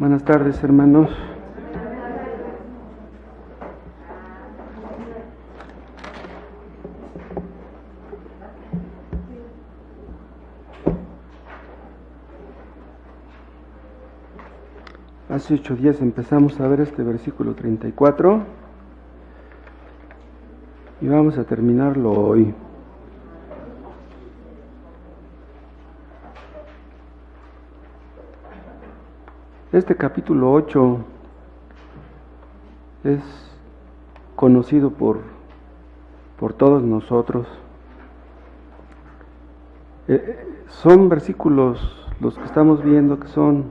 Buenas tardes, hermanos. Hace 8 días empezamos a ver este versículo 34 y vamos a terminarlo hoy. Este capítulo 8 es conocido por todos nosotros. Son versículos los que estamos viendo que son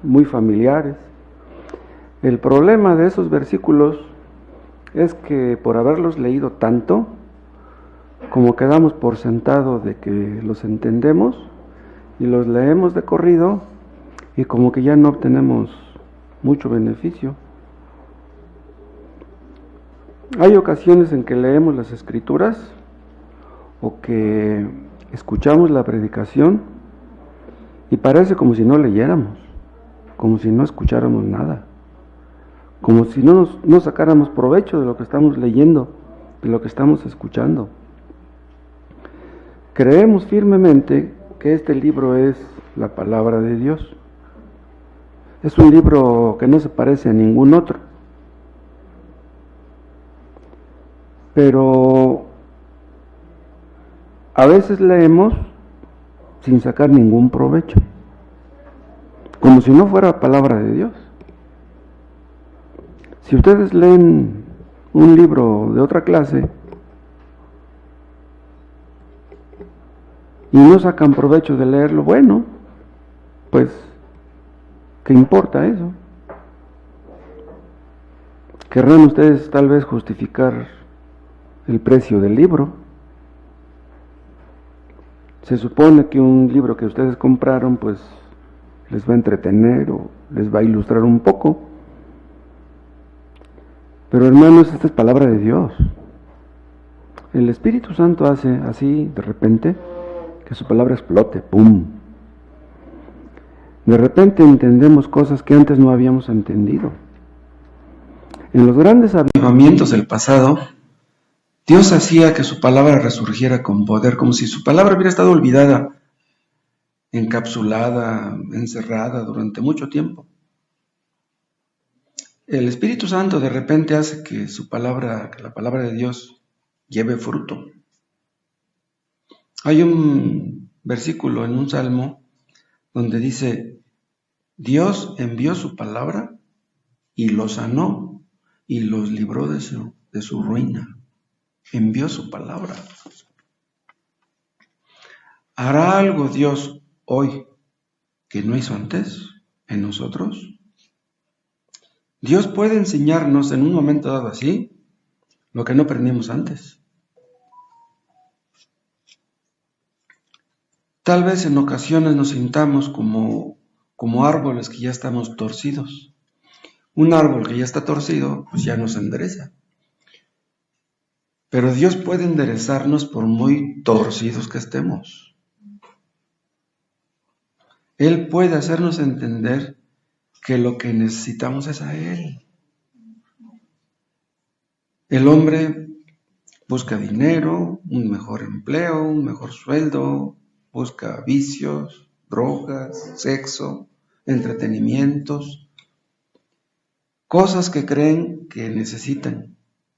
muy familiares. El problema de esos versículos es que por haberlos leído tanto, como quedamos por sentado de que los entendemos y los leemos de corrido, y como que ya no obtenemos mucho beneficio. Hay ocasiones en que leemos las escrituras o que escuchamos la predicación y parece como si no leyéramos, como si no escucháramos nada, como si no sacáramos provecho de lo que estamos leyendo, de lo que estamos escuchando. Creemos firmemente que este libro es la palabra de Dios. Es un libro que no se parece a ningún otro. Pero a veces leemos sin sacar ningún provecho, como si no fuera palabra de Dios. Si ustedes leen un libro de otra clase y no sacan provecho de leerlo, bueno, pues ¿qué importa eso? Querrán ustedes tal vez justificar el precio del libro. Se supone que un libro que ustedes compraron pues les va a entretener o les va a ilustrar un poco. Pero hermanos, esta es palabra de Dios. El Espíritu Santo hace así de repente que su palabra explote, ¡pum! De repente entendemos cosas que antes no habíamos entendido. En los grandes avivamientos del pasado, Dios hacía que su palabra resurgiera con poder, como si su palabra hubiera estado olvidada, encapsulada, encerrada durante mucho tiempo. El Espíritu Santo de repente hace que la palabra de Dios lleve fruto. Hay un versículo en un salmo donde dice: Dios envió su palabra y los sanó y los libró de su ruina. Envió su palabra. ¿Hará algo Dios hoy que no hizo antes en nosotros? Dios puede enseñarnos en un momento dado así lo que no aprendimos antes. Tal vez en ocasiones nos sintamos como árboles que ya estamos torcidos. Un árbol que ya está torcido, pues ya no se endereza. Pero Dios puede enderezarnos por muy torcidos que estemos. Él puede hacernos entender que lo que necesitamos es a Él. El hombre busca dinero, un mejor empleo, un mejor sueldo, busca vicios, drogas, sexo, entretenimientos, cosas que creen que necesitan,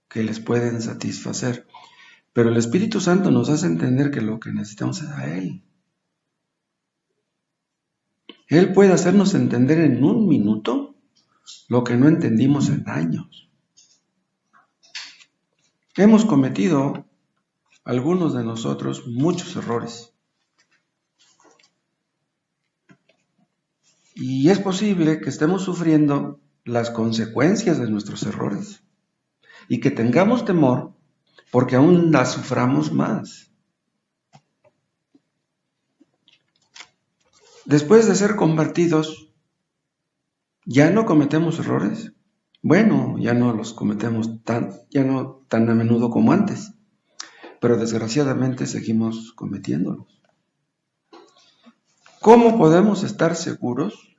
que les pueden satisfacer. Pero el Espíritu Santo nos hace entender que lo que necesitamos es a Él. Él puede hacernos entender en un minuto lo que no entendimos en años. Hemos cometido, algunos de nosotros, muchos errores. Y es posible que estemos sufriendo las consecuencias de nuestros errores y que tengamos temor porque aún las suframos más. Después de ser convertidos, ¿ya no cometemos errores? Bueno, ya no los cometemos tan a menudo como antes, pero desgraciadamente seguimos cometiéndolos. ¿Cómo podemos estar seguros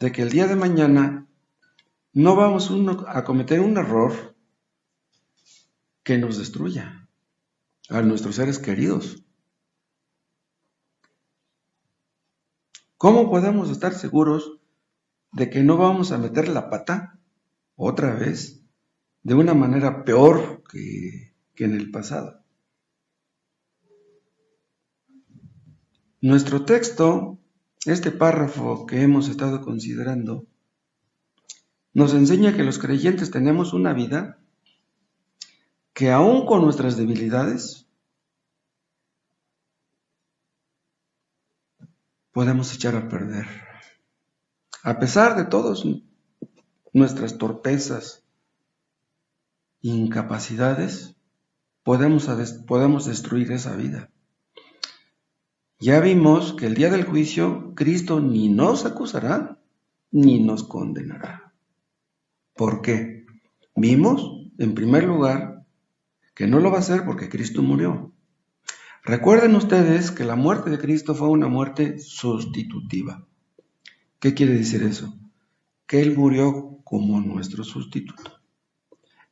de que el día de mañana no vamos a cometer un error que nos destruya a nuestros seres queridos. ¿Cómo podemos estar seguros de que no vamos a meter la pata otra vez de una manera peor que en el pasado? Nuestro texto, este párrafo que hemos estado considerando, nos enseña que los creyentes tenemos una vida que aún con nuestras debilidades podemos echar a perder. A pesar de todas nuestras torpezas e incapacidades, podemos destruir esa vida. Ya vimos que el día del juicio, Cristo ni nos acusará, ni nos condenará. ¿Por qué? Vimos, en primer lugar, que no lo va a hacer porque Cristo murió. Recuerden ustedes que la muerte de Cristo fue una muerte sustitutiva. ¿Qué quiere decir eso? Que Él murió como nuestro sustituto.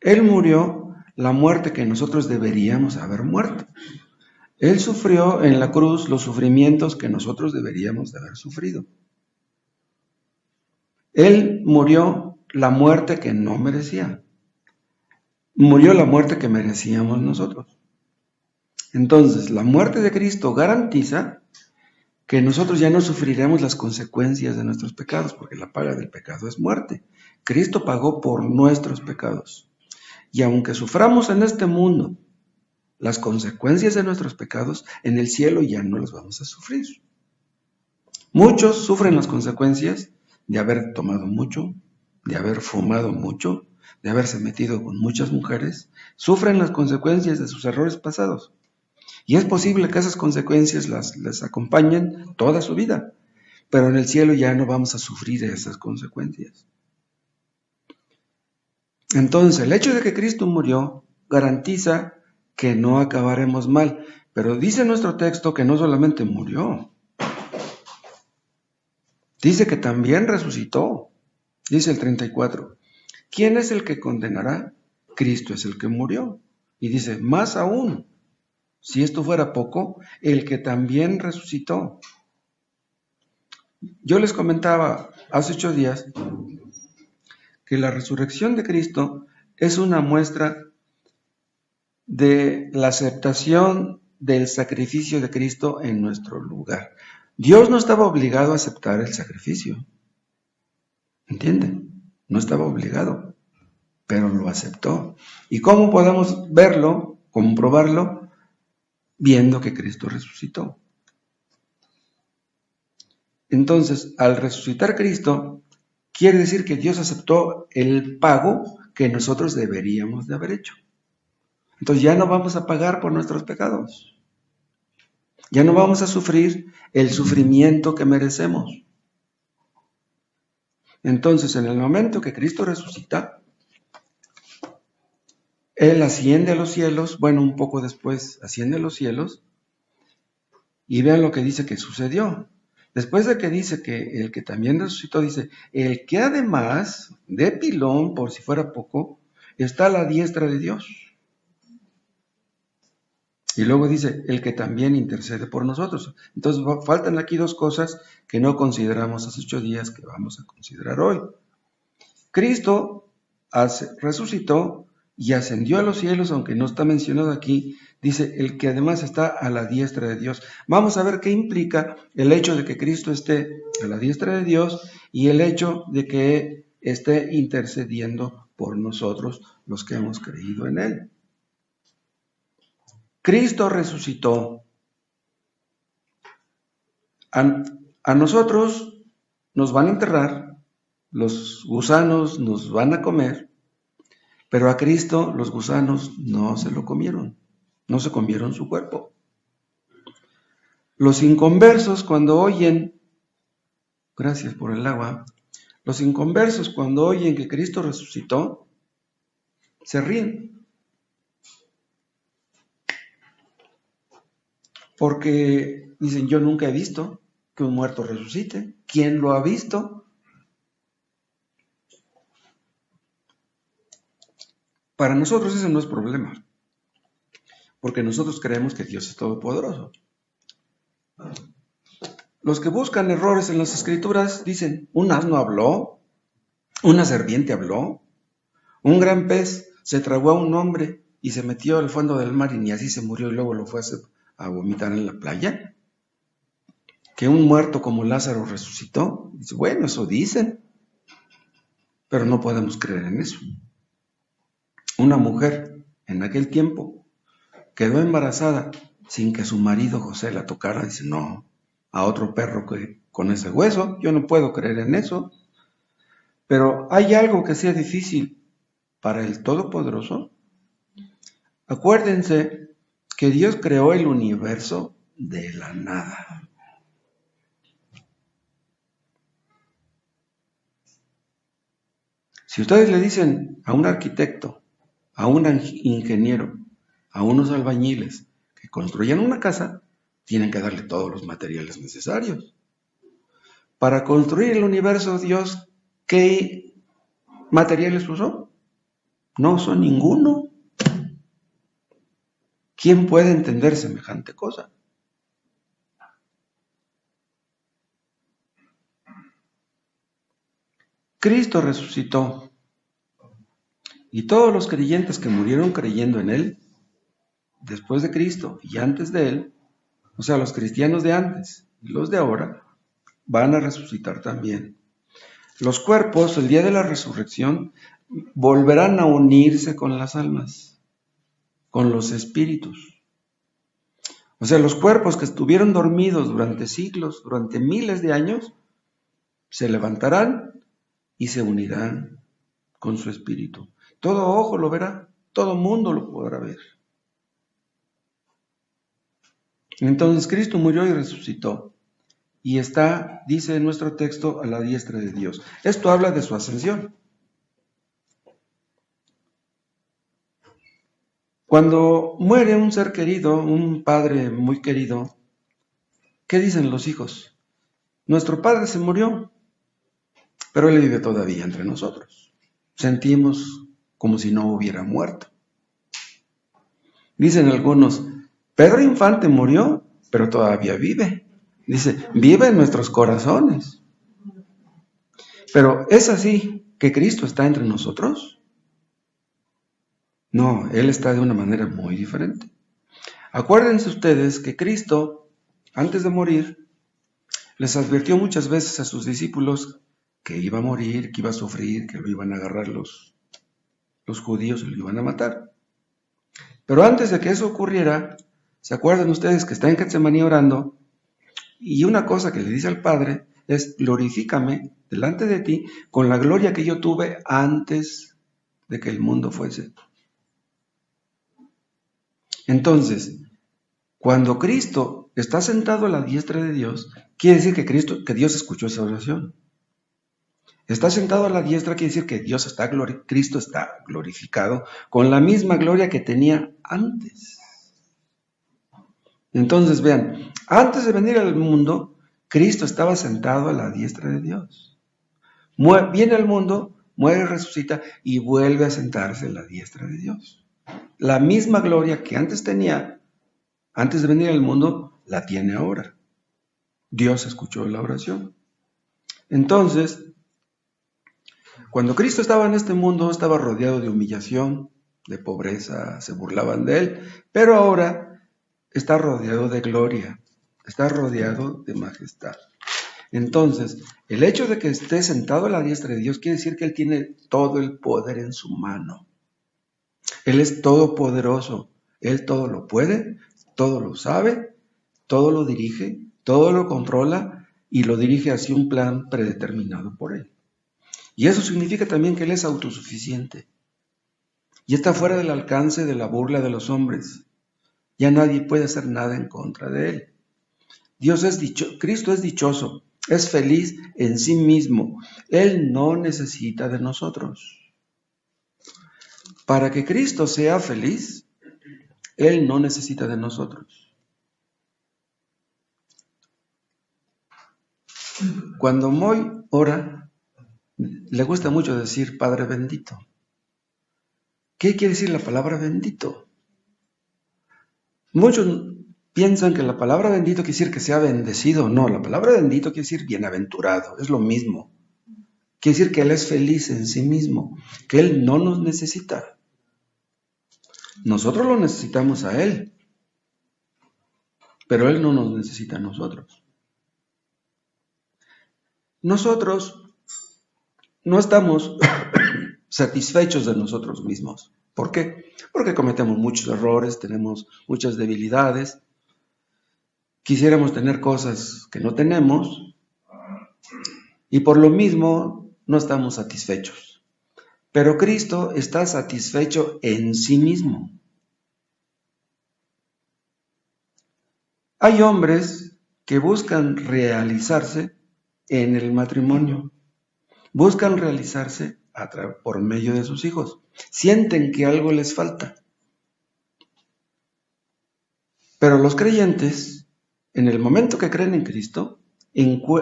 Él murió la muerte que nosotros deberíamos haber muerto. Él sufrió en la cruz los sufrimientos que nosotros deberíamos de haber sufrido. Él murió la muerte que no merecía. Murió la muerte que merecíamos nosotros. Entonces, la muerte de Cristo garantiza que nosotros ya no sufriremos las consecuencias de nuestros pecados, porque la paga del pecado es muerte. Cristo pagó por nuestros pecados. Y aunque suframos en este mundo las consecuencias de nuestros pecados, en el cielo ya no las vamos a sufrir. Muchos sufren las consecuencias de haber tomado mucho, de haber fumado mucho, de haberse metido con muchas mujeres. Sufren las consecuencias de sus errores pasados. Y es posible que esas consecuencias les acompañen toda su vida, pero en el cielo ya no vamos a sufrir esas consecuencias. Entonces, el hecho de que Cristo murió garantiza que no acabaremos mal, pero dice nuestro texto que no solamente murió, dice que también resucitó. Dice el 34, ¿quién es el que condenará? Cristo es el que murió. Y dice, más aún, si esto fuera poco, el que también resucitó. Yo les comentaba hace 8 días que la resurrección de Cristo es una muestra de la aceptación del sacrificio de Cristo en nuestro lugar. Dios no estaba obligado a aceptar el sacrificio. ¿Entienden? No estaba obligado, pero lo aceptó. ¿Y cómo podemos verlo, comprobarlo? Viendo que Cristo resucitó. Entonces, al resucitar Cristo, quiere decir que Dios aceptó el pago que nosotros deberíamos de haber hecho. Entonces ya no vamos a pagar por nuestros pecados. Ya no vamos a sufrir el sufrimiento que merecemos. Entonces, en el momento que Cristo resucita, Él asciende a los cielos, bueno, un poco después asciende a los cielos, y vean lo que dice que sucedió. Después de que dice que el que también resucitó, dice, el que además de pilón, por si fuera poco, está a la diestra de Dios. Y luego dice, el que también intercede por nosotros. Entonces faltan aquí 2 cosas que no consideramos hace 8 días que vamos a considerar hoy. Cristo resucitó y ascendió a los cielos, aunque no está mencionado aquí, dice, el que además está a la diestra de Dios. Vamos a ver qué implica el hecho de que Cristo esté a la diestra de Dios y el hecho de que esté intercediendo por nosotros, los que hemos creído en Él. Cristo resucitó. A nosotros nos van a enterrar, los gusanos nos van a comer, pero a Cristo los gusanos no se lo comieron, no se comieron su cuerpo. Los inconversos cuando oyen, gracias por el agua, los inconversos cuando oyen que Cristo resucitó, se ríen. Porque dicen, yo nunca he visto que un muerto resucite. ¿Quién lo ha visto? Para nosotros ese no es problema, porque nosotros creemos que Dios es todopoderoso. Los que buscan errores en las Escrituras dicen, un asno habló, una serpiente habló, un gran pez se tragó a un hombre y se metió al fondo del mar y ni así se murió y luego lo fue a vomitar en la playa. Que un muerto como Lázaro resucitó. Dice, bueno, eso dicen, pero no podemos creer en eso. Una mujer en aquel tiempo quedó embarazada sin que su marido José la tocara. Dice, no, a otro perro que con ese hueso, yo no puedo creer en eso. Pero hay algo que sea difícil para el Todopoderoso. Acuérdense que Dios creó el universo de la nada. Si ustedes le dicen a un arquitecto, a un ingeniero, a unos albañiles que construyan una casa, tienen que darle todos los materiales necesarios. Para construir el universo, Dios, ¿qué materiales usó? No usó ninguno. ¿Quién puede entender semejante cosa? Cristo resucitó y todos los creyentes que murieron creyendo en Él, después de Cristo y antes de Él, o sea, los cristianos de antes y los de ahora, van a resucitar también. Los cuerpos, el día de la resurrección, volverán a unirse con las almas, con los espíritus. O sea, los cuerpos que estuvieron dormidos durante siglos, durante miles de años, se levantarán y se unirán con su espíritu. Todo ojo lo verá, todo mundo lo podrá ver. Entonces Cristo murió y resucitó. Y está, dice nuestro texto, a la diestra de Dios. Esto habla de su ascensión. Cuando muere un ser querido, un padre muy querido, ¿qué dicen los hijos? Nuestro padre se murió, pero él vive todavía entre nosotros. Sentimos como si no hubiera muerto. Dicen algunos, Pedro Infante murió, pero todavía vive. Dice, vive en nuestros corazones. Pero ¿es así que Cristo está entre nosotros? No, Él está de una manera muy diferente. Acuérdense ustedes que Cristo, antes de morir, les advirtió muchas veces a sus discípulos que iba a morir, que iba a sufrir, que lo iban a agarrar los judíos y lo iban a matar. Pero antes de que eso ocurriera, ¿se acuerdan ustedes que está en Getsemaní orando? Y una cosa que le dice al Padre es, glorifícame delante de ti con la gloria que yo tuve antes de que el mundo fuese. Entonces, cuando Cristo está sentado a la diestra de Dios, quiere decir que Dios escuchó esa oración. Está sentado a la diestra quiere decir que Cristo está glorificado con la misma gloria que tenía antes. Entonces vean, antes de venir al mundo, Cristo estaba sentado a la diestra de Dios. Viene al mundo, muere, resucita y vuelve a sentarse a la diestra de Dios. La misma gloria que antes tenía, antes de venir al mundo, la tiene ahora. Dios escuchó la oración. Entonces, cuando Cristo estaba en este mundo, estaba rodeado de humillación, de pobreza, se burlaban de Él, pero ahora está rodeado de gloria, está rodeado de majestad. Entonces, el hecho de que esté sentado a la diestra de Dios quiere decir que Él tiene todo el poder en su mano. Él es todopoderoso, Él todo lo puede, todo lo sabe, todo lo dirige, todo lo controla y lo dirige hacia un plan predeterminado por Él. Y eso significa también que Él es autosuficiente y está fuera del alcance de la burla de los hombres. Ya nadie puede hacer nada en contra de Él. Cristo es dichoso, es feliz en sí mismo. Él no necesita de nosotros. Para que Cristo sea feliz, Él no necesita de nosotros. Cuando Moy ora, le gusta mucho decir Padre bendito. ¿Qué quiere decir la palabra bendito? Muchos piensan que la palabra bendito quiere decir que sea bendecido. No, la palabra bendito quiere decir bienaventurado, es lo mismo. Quiere decir que Él es feliz en sí mismo, que Él no nos necesita. Nosotros lo necesitamos a Él, pero Él no nos necesita a nosotros. Nosotros no estamos satisfechos de nosotros mismos. ¿Por qué? Porque cometemos muchos errores, tenemos muchas debilidades. Quisiéramos tener cosas que no tenemos y por lo mismo no estamos satisfechos. Pero Cristo está satisfecho en sí mismo. Hay hombres que buscan realizarse en el matrimonio, buscan realizarse por medio de sus hijos, sienten que algo les falta. Pero los creyentes, en el momento que creen en Cristo,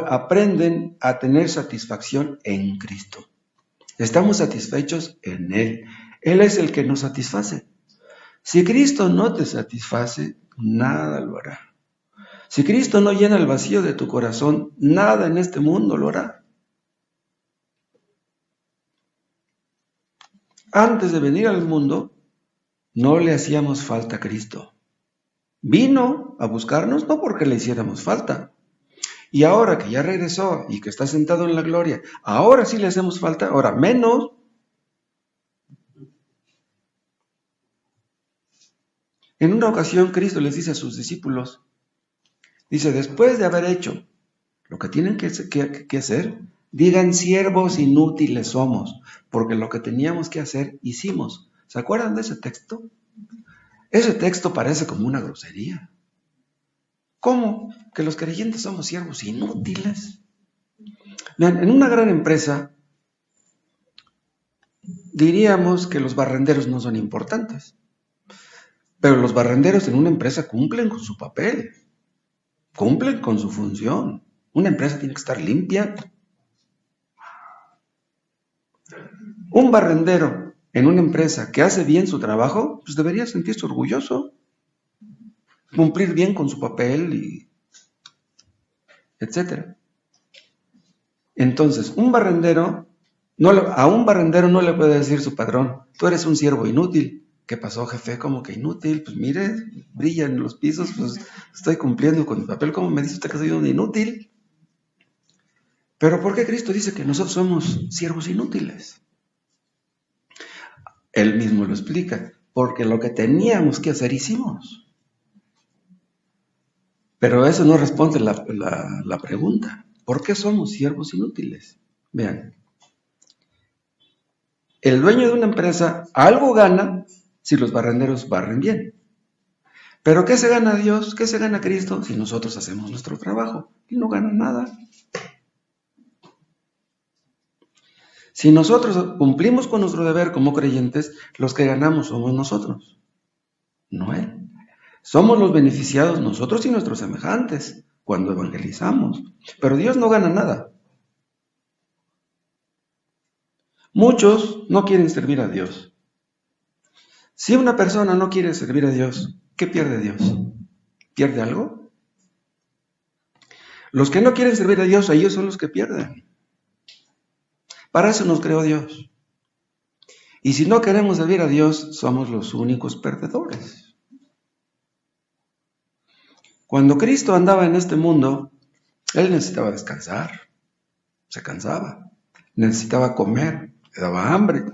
aprenden a tener satisfacción en Cristo. Estamos satisfechos en Él. Él es el que nos satisface. Si Cristo no te satisface, nada lo hará. Si Cristo no llena el vacío de tu corazón, nada en este mundo lo hará. Antes de venir al mundo, no le hacíamos falta a Cristo. Vino a buscarnos no porque le hiciéramos falta. Y ahora que ya regresó y que está sentado en la gloria, ahora sí le hacemos falta, ahora menos. En una ocasión Cristo les dice a sus discípulos, dice, después de haber hecho lo que tienen que hacer, digan siervos inútiles somos, porque lo que teníamos que hacer, hicimos. ¿Se acuerdan de ese texto? Ese texto parece como una grosería. ¿Cómo? Que los creyentes somos siervos inútiles. Vean, en una gran empresa, diríamos que los barrenderos no son importantes. Pero los barrenderos en una empresa cumplen con su papel, cumplen con su función. Una empresa tiene que estar limpia. Un barrendero en una empresa que hace bien su trabajo, pues debería sentirse orgulloso, cumplir bien con su papel, y etc. Entonces, a un barrendero no le puede decir su patrón, tú eres un siervo inútil. ¿Qué pasó, jefe? ¿Cómo que inútil? Pues mire, brillan en los pisos, pues estoy cumpliendo con mi papel. ¿Cómo me dice usted que soy un inútil? Pero ¿por qué Cristo dice que nosotros somos siervos inútiles? Él mismo lo explica, porque lo que teníamos que hacer hicimos. Pero eso no responde la pregunta. ¿Por qué somos siervos inútiles? Vean, el dueño de una empresa algo gana si los barrenderos barren bien. Pero ¿qué se gana Dios? ¿Qué se gana Cristo si nosotros hacemos nuestro trabajo? Él no gana nada. Si nosotros cumplimos con nuestro deber como creyentes, los que ganamos somos nosotros, no Él. Somos los beneficiados nosotros y nuestros semejantes cuando evangelizamos. Pero Dios no gana nada. Muchos no quieren servir a Dios. Si una persona no quiere servir a Dios, ¿qué pierde Dios? ¿Pierde algo? Los que no quieren servir a Dios, ellos son los que pierden. Para eso nos creó Dios. Y si no queremos servir a Dios, somos los únicos perdedores. Cuando Cristo andaba en este mundo, Él necesitaba descansar, se cansaba, necesitaba comer, le daba hambre,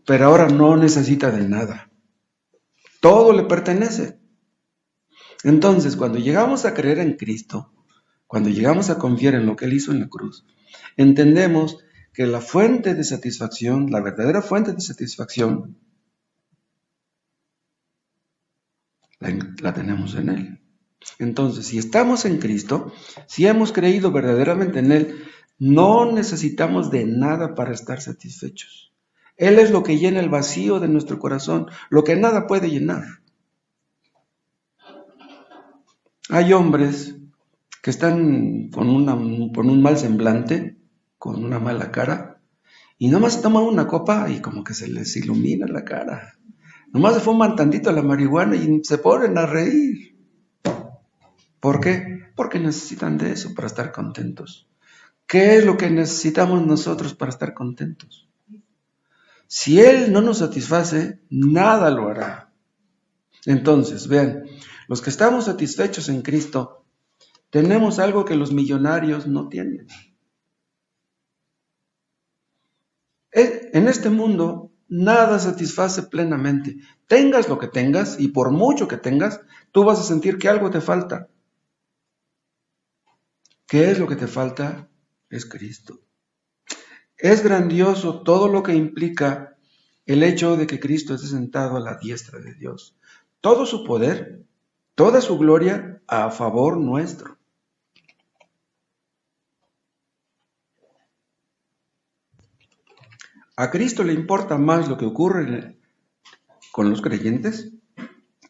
pero ahora no necesita de nada. Todo le pertenece. Entonces, cuando llegamos a creer en Cristo, cuando llegamos a confiar en lo que Él hizo en la cruz, entendemos que la fuente de satisfacción, la verdadera fuente de satisfacción, la tenemos en Él. Entonces, si estamos en Cristo, si hemos creído verdaderamente en Él, no necesitamos de nada para estar satisfechos. Él es lo que llena el vacío de nuestro corazón, lo que nada puede llenar. Hay hombres que están con un mal semblante, con una mala cara, y nomás se toman una copa y como que se les ilumina la cara. Nomás se fuman tantito la marihuana y se ponen a reír. ¿Por qué? Porque necesitan de eso para estar contentos. ¿Qué es lo que necesitamos nosotros para estar contentos? Si Él no nos satisface, nada lo hará. Entonces, vean, los que estamos satisfechos en Cristo, tenemos algo que los millonarios no tienen. En este mundo, nada satisface plenamente. Tengas lo que tengas, y por mucho que tengas, tú vas a sentir que algo te falta. ¿Qué es lo que te falta? Es Cristo. Es grandioso todo lo que implica el hecho de que Cristo esté sentado a la diestra de Dios. Todo su poder, toda su gloria a favor nuestro. A Cristo le importa más lo que ocurre con los creyentes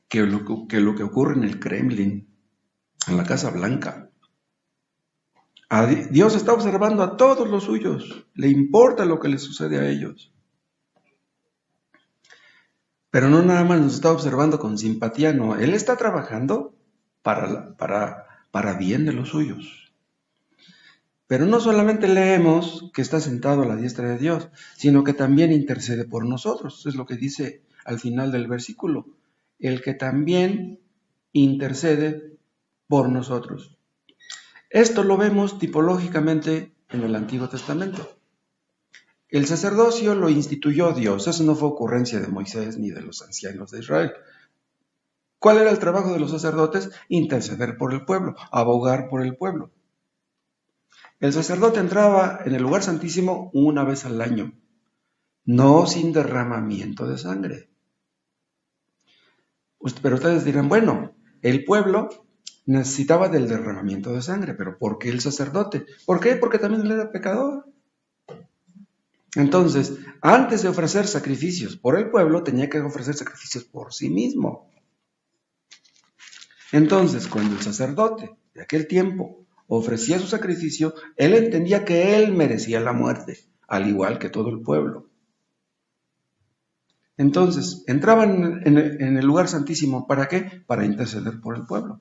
que lo que ocurre en el Kremlin, en la Casa Blanca. Dios está observando a todos los suyos, le importa lo que les sucede a ellos. Pero no nada más nos está observando con simpatía, no, Él está trabajando para bien de los suyos. Pero no solamente leemos que está sentado a la diestra de Dios, sino que también intercede por nosotros. Eso es lo que dice al final del versículo, el que también intercede por nosotros. Esto lo vemos tipológicamente en el Antiguo Testamento. El sacerdocio lo instituyó Dios, eso no fue ocurrencia de Moisés ni de los ancianos de Israel. ¿Cuál era el trabajo de los sacerdotes? Interceder por el pueblo, abogar por el pueblo. El sacerdote entraba en el lugar santísimo una vez al año, no sin derramamiento de sangre. Pero ustedes dirán, bueno, el pueblo necesitaba del derramamiento de sangre, pero ¿por qué el sacerdote? ¿Por qué? Porque también él era pecador. Entonces, antes de ofrecer sacrificios por el pueblo, tenía que ofrecer sacrificios por sí mismo. Entonces, cuando el sacerdote de aquel tiempo ofrecía su sacrificio, él entendía que él merecía la muerte, al igual que todo el pueblo. Entonces, entraban en el lugar santísimo, ¿para qué? Para interceder por el pueblo.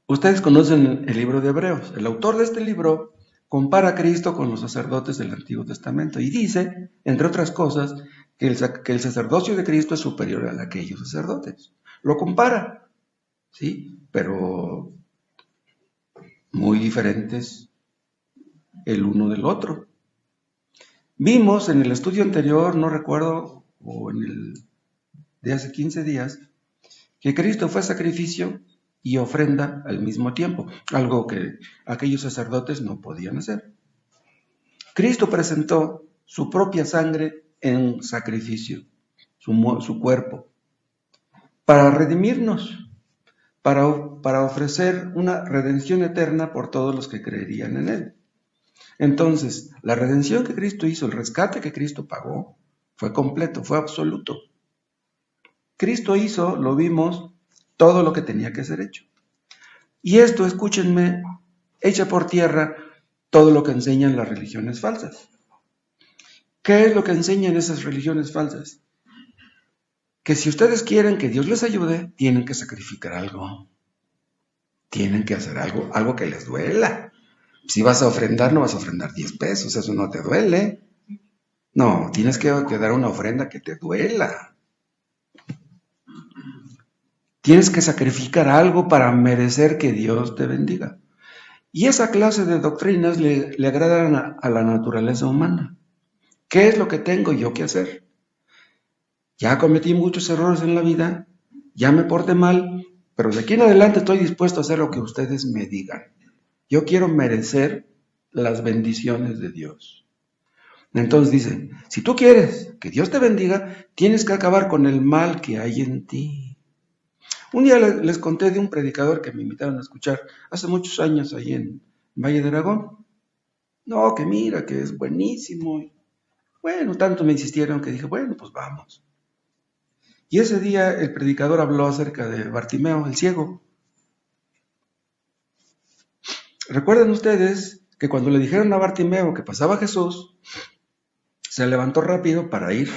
Ustedes conocen el libro de Hebreos. El autor de este libro compara a Cristo con los sacerdotes del Antiguo Testamento y dice, entre otras cosas, que el sacerdocio de Cristo es superior al de aquellos sacerdotes. Lo compara, ¿sí? Pero muy diferentes el uno del otro. Vimos en el estudio anterior, no recuerdo, o en el de hace 15 días, que Cristo fue sacrificio y ofrenda al mismo tiempo, algo que aquellos sacerdotes no podían hacer. Cristo presentó su propia sangre en sacrificio, su cuerpo, para redimirnos, para ofrecer una redención eterna por todos los que creerían en Él. Entonces, la redención que Cristo hizo, el rescate que Cristo pagó, fue completo, fue absoluto. Cristo hizo, lo vimos, todo lo que tenía que ser hecho. Y esto, escúchenme, echa por tierra todo lo que enseñan las religiones falsas. ¿Qué es lo que enseñan esas religiones falsas? Que si ustedes quieren que Dios les ayude, tienen que sacrificar algo. Tienen que hacer algo que les duela. Si vas a ofrendar, no vas a ofrendar 10 pesos, eso no te duele. No, tienes que dar una ofrenda que te duela. Tienes que sacrificar algo para merecer que Dios te bendiga. Y esa clase de doctrinas le agradan a la naturaleza humana. ¿Qué es lo que tengo yo que hacer? Ya cometí muchos errores en la vida, ya me porté mal, pero de aquí en adelante estoy dispuesto a hacer lo que ustedes me digan. Yo quiero merecer las bendiciones de Dios. Entonces dicen, si tú quieres que Dios te bendiga, tienes que acabar con el mal que hay en ti. Un día les conté de un predicador que me invitaron a escuchar hace muchos años ahí en Valle de Aragón. No, que mira, que es buenísimo. Bueno, tanto me insistieron que dije, bueno, pues vamos. Y ese día el predicador habló acerca de Bartimeo, el ciego. ¿Recuerdan ustedes que cuando le dijeron a Bartimeo que pasaba Jesús, se levantó rápido para ir,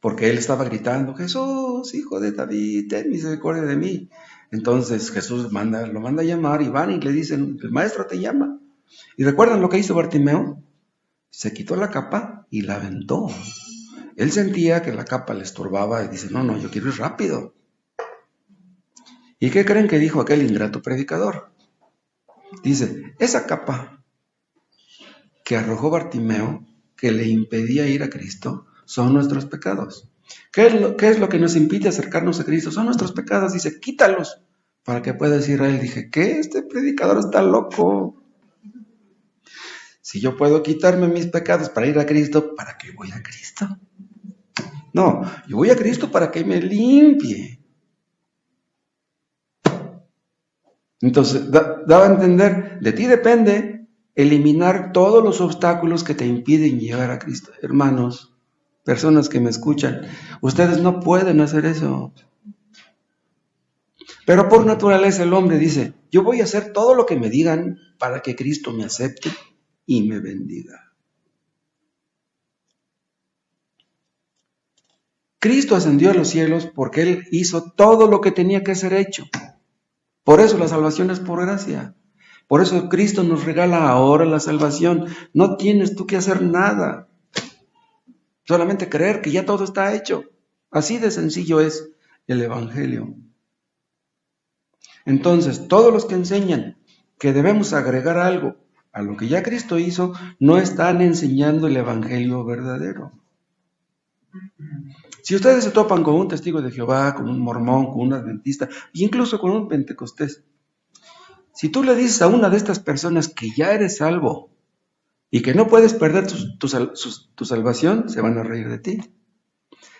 porque él estaba gritando, Jesús, hijo de David, ten misericordia de mí. Entonces Jesús lo manda a llamar y van y le dicen, el maestro te llama. ¿Y recuerdan lo que hizo Bartimeo? Se quitó la capa y la aventó. Él sentía que la capa le estorbaba y dice, no, yo quiero ir rápido. ¿Y qué creen que dijo aquel ingrato predicador? Dice, esa capa que arrojó Bartimeo, que le impedía ir a Cristo, son nuestros pecados. ¿Qué es lo que nos impide acercarnos a Cristo? Son nuestros pecados. Dice, quítalos, para que pueda decir a él. Dije, ¿qué? Este predicador está loco. Si yo puedo quitarme mis pecados para ir a Cristo, ¿para qué voy a Cristo? No, yo voy a Cristo para que me limpie. Entonces, daba a entender, de ti depende eliminar todos los obstáculos que te impiden llegar a Cristo. Hermanos, personas que me escuchan, ustedes no pueden hacer eso. Pero por naturaleza el hombre dice, yo voy a hacer todo lo que me digan para que Cristo me acepte y me bendiga. Cristo ascendió a los cielos porque Él hizo todo lo que tenía que ser hecho. Por eso la salvación es por gracia. Por eso Cristo nos regala ahora la salvación. No tienes tú que hacer nada. Solamente creer que ya todo está hecho. Así de sencillo es el Evangelio. Entonces, todos los que enseñan que debemos agregar algo a lo que ya Cristo hizo, no están enseñando el Evangelio verdadero. Si ustedes se topan con un testigo de Jehová, con un mormón, con un adventista, e incluso con un pentecostés, si tú le dices a una de estas personas que ya eres salvo y que no puedes perder tu salvación, se van a reír de ti.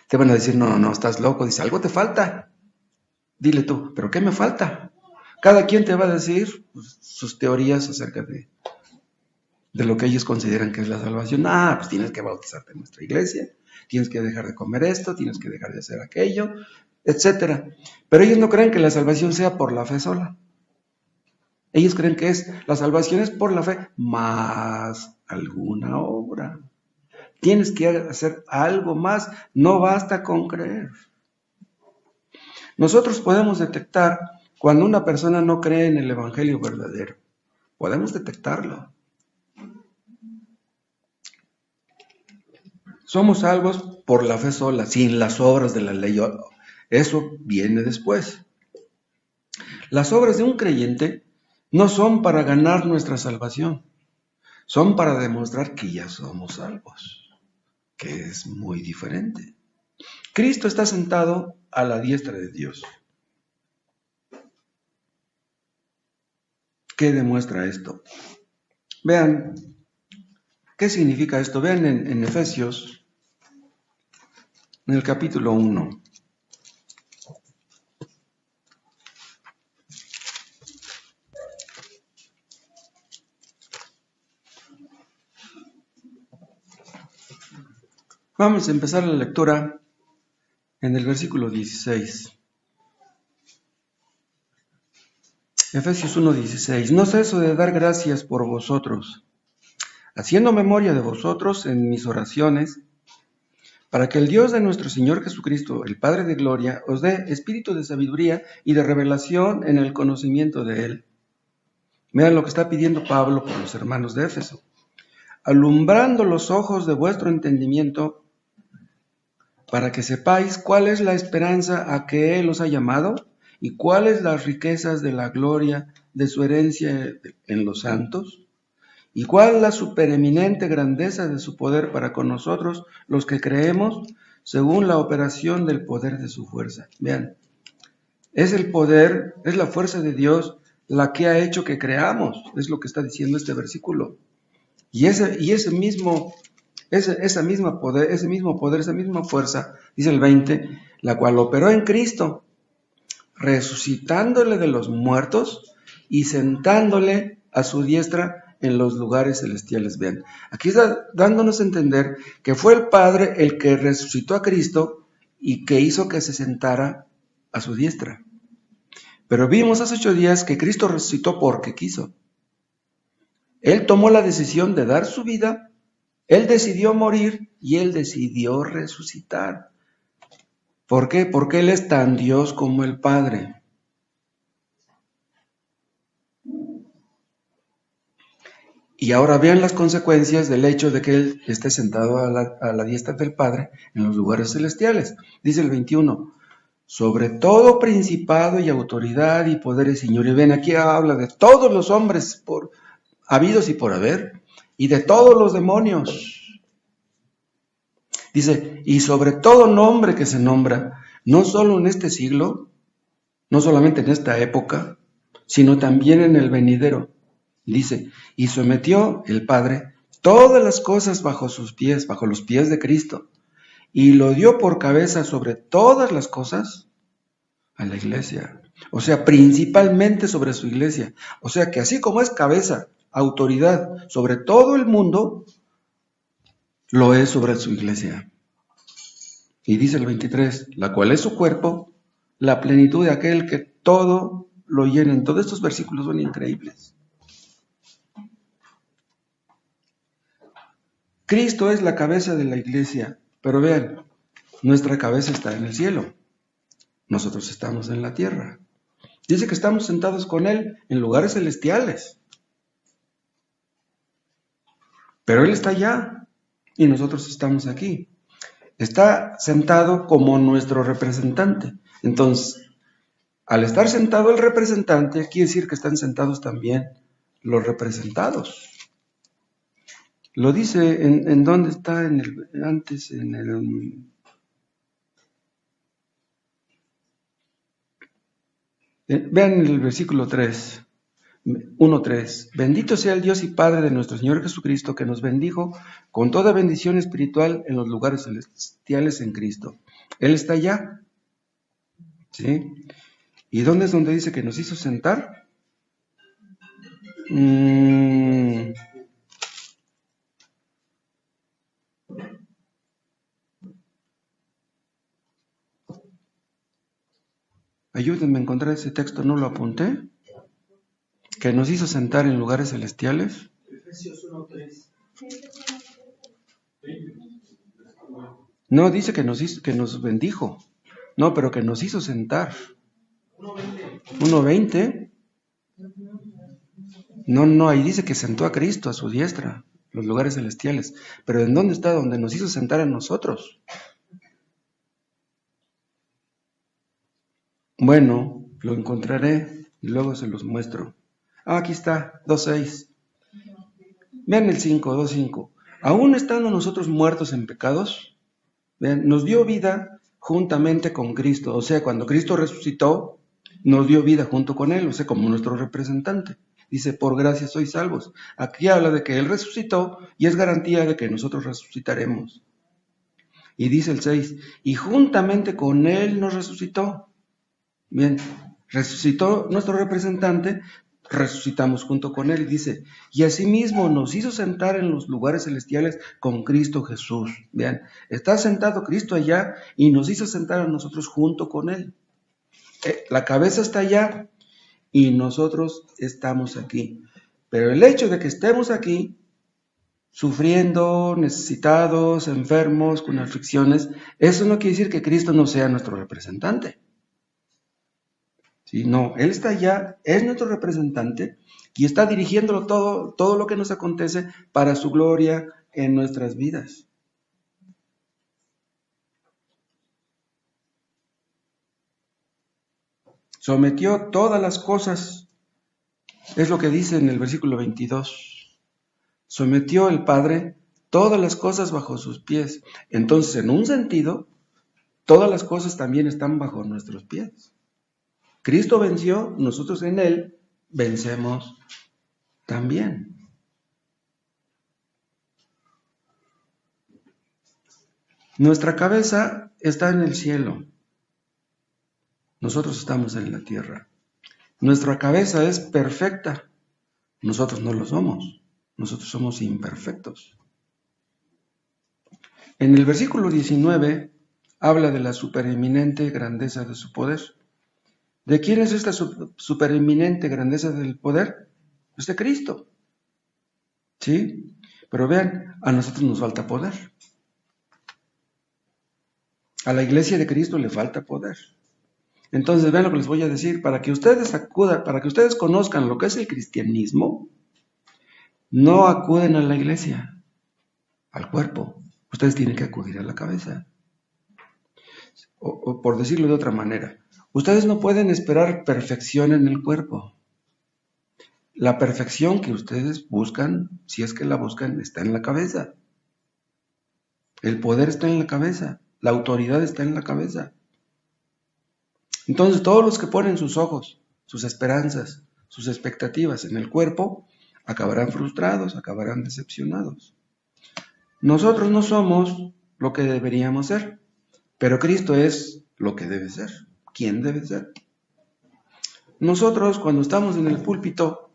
Te van a decir, no, estás loco, dice, algo te falta. Dile tú, ¿pero qué me falta? Cada quien te va a decir sus teorías acerca de lo que ellos consideran que es la salvación. Pues tienes que bautizarte en nuestra iglesia, tienes que dejar de comer esto, tienes que dejar de hacer aquello, etc. Pero ellos no creen que la salvación sea por la fe sola. Ellos creen que la salvación es por la fe más alguna obra. Tienes que hacer algo más, no basta con creer. Nosotros podemos detectar cuando una persona no cree en el Evangelio verdadero. Podemos detectarlo. Somos salvos por la fe sola, sin las obras de la ley. Eso viene después. Las obras de un creyente no son para ganar nuestra salvación, son para demostrar que ya somos salvos, que es muy diferente. Cristo está sentado a la diestra de Dios. ¿Qué demuestra esto? Vean, ¿qué significa esto? Vean en Efesios, en el capítulo 1. Vamos a empezar la lectura en el versículo 16. Efesios 1:16. No ceso de dar gracias por vosotros, haciendo memoria de vosotros en mis oraciones, para que el Dios de nuestro Señor Jesucristo, el Padre de gloria, os dé espíritu de sabiduría y de revelación en el conocimiento de Él. Vean lo que está pidiendo Pablo por los hermanos de Éfeso. Alumbrando los ojos de vuestro entendimiento, para que sepáis cuál es la esperanza a que Él os ha llamado y cuáles las riquezas de la gloria de su herencia en los santos, y cuál la supereminente grandeza de su poder para con nosotros, los que creemos, según la operación del poder de su fuerza. Vean, es el poder, es la fuerza de Dios la que ha hecho que creamos, es lo que está diciendo este versículo. Y ese mismo poder, esa misma fuerza, dice el 20, la cual operó en Cristo, resucitándole de los muertos y sentándole a su diestra en los lugares celestiales. Vean, aquí está dándonos a entender que fue el Padre el que resucitó a Cristo y que hizo que se sentara a su diestra. Pero vimos hace 8 días que Cristo resucitó porque quiso. Él tomó la decisión de dar su vida, Él decidió morir y Él decidió resucitar. ¿Por qué? Porque Él es tan Dios como el Padre. Y ahora vean las consecuencias del hecho de que Él esté sentado a la diestra del Padre en los lugares celestiales. Dice el 21, sobre todo principado y autoridad y poder y señorío. Ven, aquí habla de todos los hombres habidos y por haber, y de todos los demonios. Dice, y sobre todo nombre que se nombra, no solo en este siglo, no solamente en esta época, sino también en el venidero. Dice, y sometió el Padre todas las cosas bajo sus pies, bajo los pies de Cristo, y lo dio por cabeza sobre todas las cosas a la iglesia. O sea, principalmente sobre su iglesia. O sea, que así como es cabeza, autoridad sobre todo el mundo, lo es sobre su iglesia. Y dice el 23, la cual es su cuerpo, la plenitud de aquel que todo lo llena. Todos estos versículos son increíbles. Cristo es la cabeza de la iglesia, pero vean, nuestra cabeza está en el cielo, nosotros estamos en la tierra. Dice que estamos sentados con Él en lugares celestiales, pero Él está allá y nosotros estamos aquí. Está sentado como nuestro representante. Entonces, al estar sentado el representante, quiere decir que están sentados también los representados. Lo dice en dónde está vean en el versículo 3, 1:3. Bendito sea el Dios y Padre de nuestro Señor Jesucristo, que nos bendijo con toda bendición espiritual en los lugares celestiales en Cristo. Él está allá. ¿Sí? ¿Y dónde es donde dice que nos hizo sentar? Ayúdenme a encontrar ese texto, no lo apunté. Que nos hizo sentar en lugares celestiales. Efesios 1:3. No, dice que nos bendijo. No, pero que nos hizo sentar. 1:20. No, ahí dice que sentó a Cristo a su diestra, los lugares celestiales. Pero ¿en dónde está? Donde nos hizo sentar a nosotros. Bueno, lo encontraré y luego se los muestro. Aquí está, 2:6. Vean el 5, 2:5. Aún estando nosotros muertos en pecados, vean, nos dio vida juntamente con Cristo. O sea, cuando Cristo resucitó, nos dio vida junto con Él, o sea, como nuestro representante. Dice, por gracia sois salvos. Aquí habla de que Él resucitó y es garantía de que nosotros resucitaremos. Y dice el 6, y juntamente con Él nos resucitó. Bien, resucitó nuestro representante, resucitamos junto con Él. Dice, y asimismo nos hizo sentar en los lugares celestiales con Cristo Jesús. Vean, está sentado Cristo allá y nos hizo sentar a nosotros junto con Él. La cabeza está allá y nosotros estamos aquí. Pero el hecho de que estemos aquí, sufriendo, necesitados, enfermos, con aflicciones, eso no quiere decir que Cristo no sea nuestro representante. ¿Sí? No, Él está allá, es nuestro representante y está dirigiéndolo todo lo que nos acontece para su gloria en nuestras vidas. Sometió todas las cosas, es lo que dice en el versículo 22. Sometió el Padre todas las cosas bajo sus pies. Entonces, en un sentido, todas las cosas también están bajo nuestros pies. Cristo venció, nosotros en Él vencemos también. Nuestra cabeza está en el cielo. Nosotros estamos en la tierra. Nuestra cabeza es perfecta. Nosotros no lo somos. Nosotros somos imperfectos. En el versículo 19 habla de la supereminente grandeza de su poder. ¿De quién es esta supereminente grandeza del poder? Es de Cristo. ¿Sí? Pero vean, a nosotros nos falta poder. A la iglesia de Cristo le falta poder. Entonces, vean lo que les voy a decir. Para que ustedes acudan, para que ustedes conozcan lo que es el cristianismo, no acuden a la iglesia, al cuerpo. Ustedes tienen que acudir a la cabeza. O por decirlo de otra manera, ustedes no pueden esperar perfección en el cuerpo. La perfección que ustedes buscan, si es que la buscan, está en la cabeza. El poder está en la cabeza. La autoridad está en la cabeza. Entonces, todos los que ponen sus ojos, sus esperanzas, sus expectativas en el cuerpo, acabarán frustrados, acabarán decepcionados. Nosotros no somos lo que deberíamos ser, pero Cristo es lo que debe ser. ¿Quién debe ser? Nosotros, cuando estamos en el púlpito,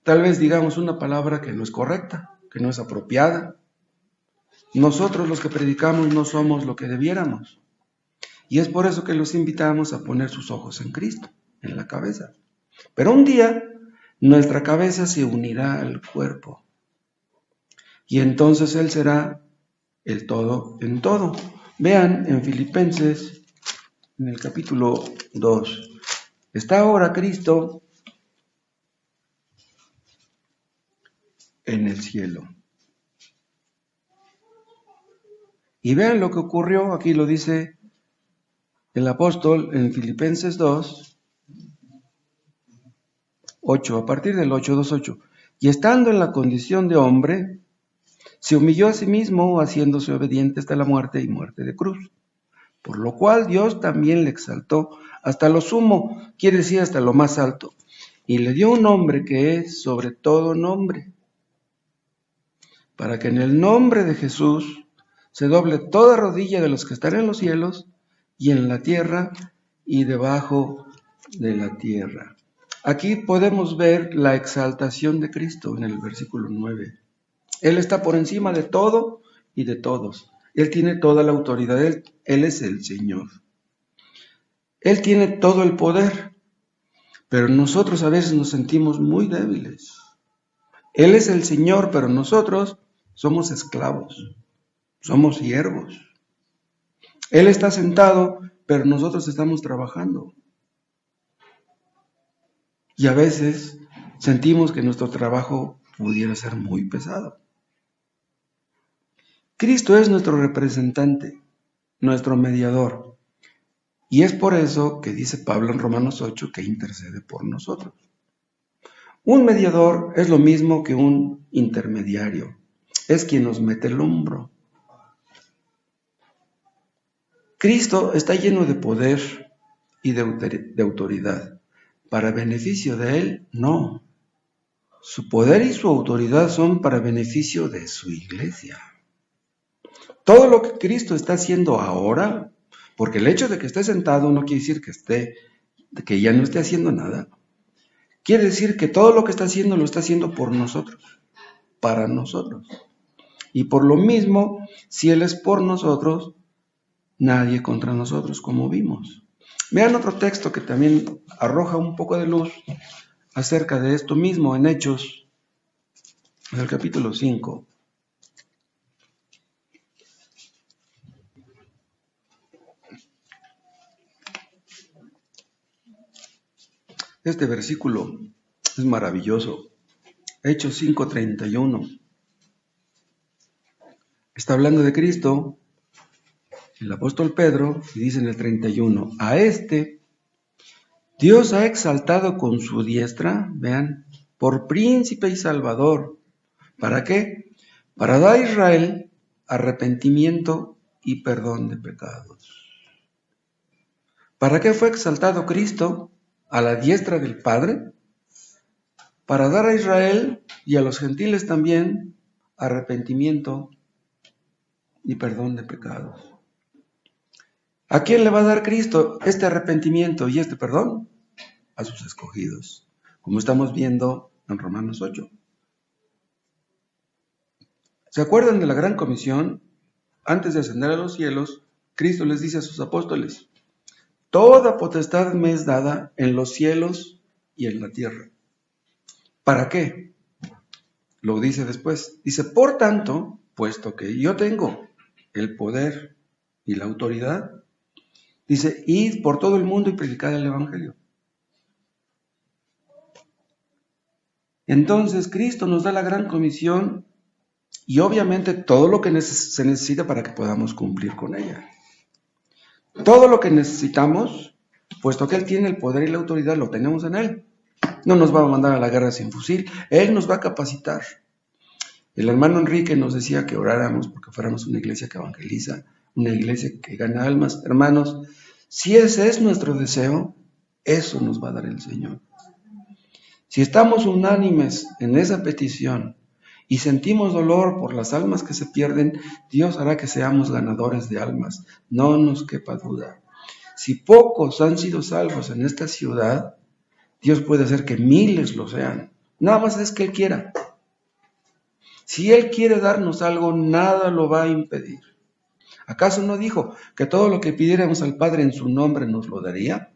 tal vez digamos una palabra que no es correcta, que no es apropiada. Nosotros los que predicamos no somos lo que debiéramos. Y es por eso que los invitamos a poner sus ojos en Cristo, en la cabeza. Pero un día, nuestra cabeza se unirá al cuerpo. Y entonces Él será el todo en todo. Vean en Filipenses, en el capítulo 2, está ahora Cristo en el cielo. Y vean lo que ocurrió, aquí lo dice el apóstol en Filipenses 2, 8, a partir del 8, 2, 8. Y estando en la condición de hombre, se humilló a sí mismo, haciéndose obediente hasta la muerte y muerte de cruz. Por lo cual Dios también le exaltó hasta lo sumo, quiere decir hasta lo más alto, y le dio un nombre que es sobre todo nombre, para que en el nombre de Jesús se doble toda rodilla de los que están en los cielos y en la tierra y debajo de la tierra. Aquí podemos ver la exaltación de Cristo en el versículo 9. Él está por encima de todo y de todos. Él tiene toda la autoridad. Él es el Señor. Él tiene todo el poder. Pero nosotros a veces nos sentimos muy débiles. Él es el Señor, pero nosotros somos esclavos. Somos siervos. Él está sentado, pero nosotros estamos trabajando. Y a veces sentimos que nuestro trabajo pudiera ser muy pesado. Cristo es nuestro representante, nuestro mediador. Y es por eso que dice Pablo en Romanos 8 que intercede por nosotros. Un mediador es lo mismo que un intermediario. Es quien nos mete el hombro. Cristo está lleno de poder y de autoridad. Para beneficio de Él, no. Su poder y su autoridad son para beneficio de su iglesia. Todo lo que Cristo está haciendo ahora, porque el hecho de que esté sentado no quiere decir que ya no esté haciendo nada. Quiere decir que todo lo que está haciendo lo está haciendo por nosotros, para nosotros. Y por lo mismo, si Él es por nosotros, nadie contra nosotros, como vimos. Vean otro texto que también arroja un poco de luz acerca de esto mismo en Hechos, en el capítulo 5. Este versículo es maravilloso. Hechos 5:31. Está hablando de Cristo, el apóstol Pedro, y dice en el 31, a este Dios ha exaltado con su diestra, vean, por príncipe y salvador. ¿Para qué? Para dar a Israel arrepentimiento y perdón de pecados. ¿Para qué fue exaltado Cristo a la diestra del Padre? Para dar a Israel y a los gentiles también arrepentimiento y perdón de pecados. ¿A quién le va a dar Cristo este arrepentimiento y este perdón? A sus escogidos, como estamos viendo en Romanos 8. ¿Se acuerdan de la gran comisión? Antes de ascender a los cielos, Cristo les dice a sus apóstoles, toda potestad me es dada en los cielos y en la tierra. ¿Para qué? lo dice después. Dice, por tanto, puesto que yo tengo el poder y la autoridad, dice, id por todo el mundo y predicad el Evangelio. Entonces, Cristo nos da la gran comisión y obviamente todo lo que se necesita para que podamos cumplir con ella. Todo lo que necesitamos, puesto que Él tiene el poder y la autoridad, lo tenemos en Él. No nos va a mandar a la guerra sin fusil, Él nos va a capacitar. El hermano Enrique nos decía que oráramos porque fuéramos una iglesia que evangeliza, una iglesia que gana almas. Hermanos, si ese es nuestro deseo, eso nos va a dar el Señor. Si estamos unánimes en esa petición y sentimos dolor por las almas que se pierden, Dios hará que seamos ganadores de almas, no nos quepa duda. Si pocos han sido salvos en esta ciudad, Dios puede hacer que miles lo sean. Nada más es que Él quiera. Si Él quiere darnos algo, nada lo va a impedir. ¿Acaso no dijo que todo lo que pidiéramos al Padre en su nombre nos lo daría?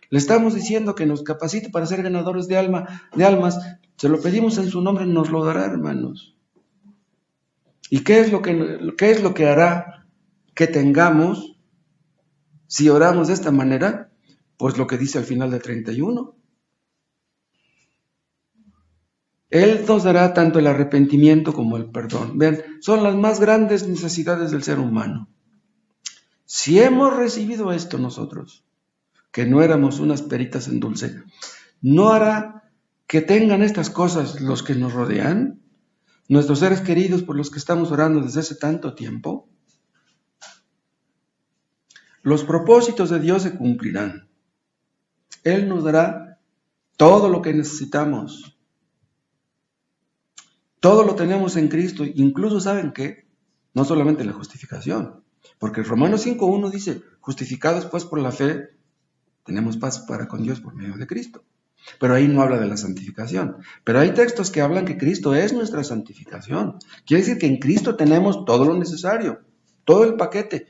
Le estamos diciendo que nos capacite para ser ganadores de almas. Se lo pedimos en su nombre, nos lo dará, hermanos. ¿Y qué es lo que hará que tengamos, si oramos de esta manera? Pues lo que dice al final de 31. Él nos dará tanto el arrepentimiento como el perdón. Vean, son las más grandes necesidades del ser humano. Si hemos recibido esto nosotros, que no éramos unas peritas en dulce, ¿no hará que tengan estas cosas los que nos rodean? Nuestros seres queridos por los que estamos orando desde hace tanto tiempo. Los propósitos de Dios se cumplirán. Él nos dará todo lo que necesitamos. Todo lo tenemos en Cristo, incluso, ¿saben qué? No solamente la justificación, porque Romanos 5:1 dice, justificados pues por la fe, tenemos paz para con Dios por medio de Cristo. Pero ahí no habla de la santificación. Pero hay textos que hablan que Cristo es nuestra santificación. Quiere decir que en Cristo tenemos todo lo necesario, todo el paquete.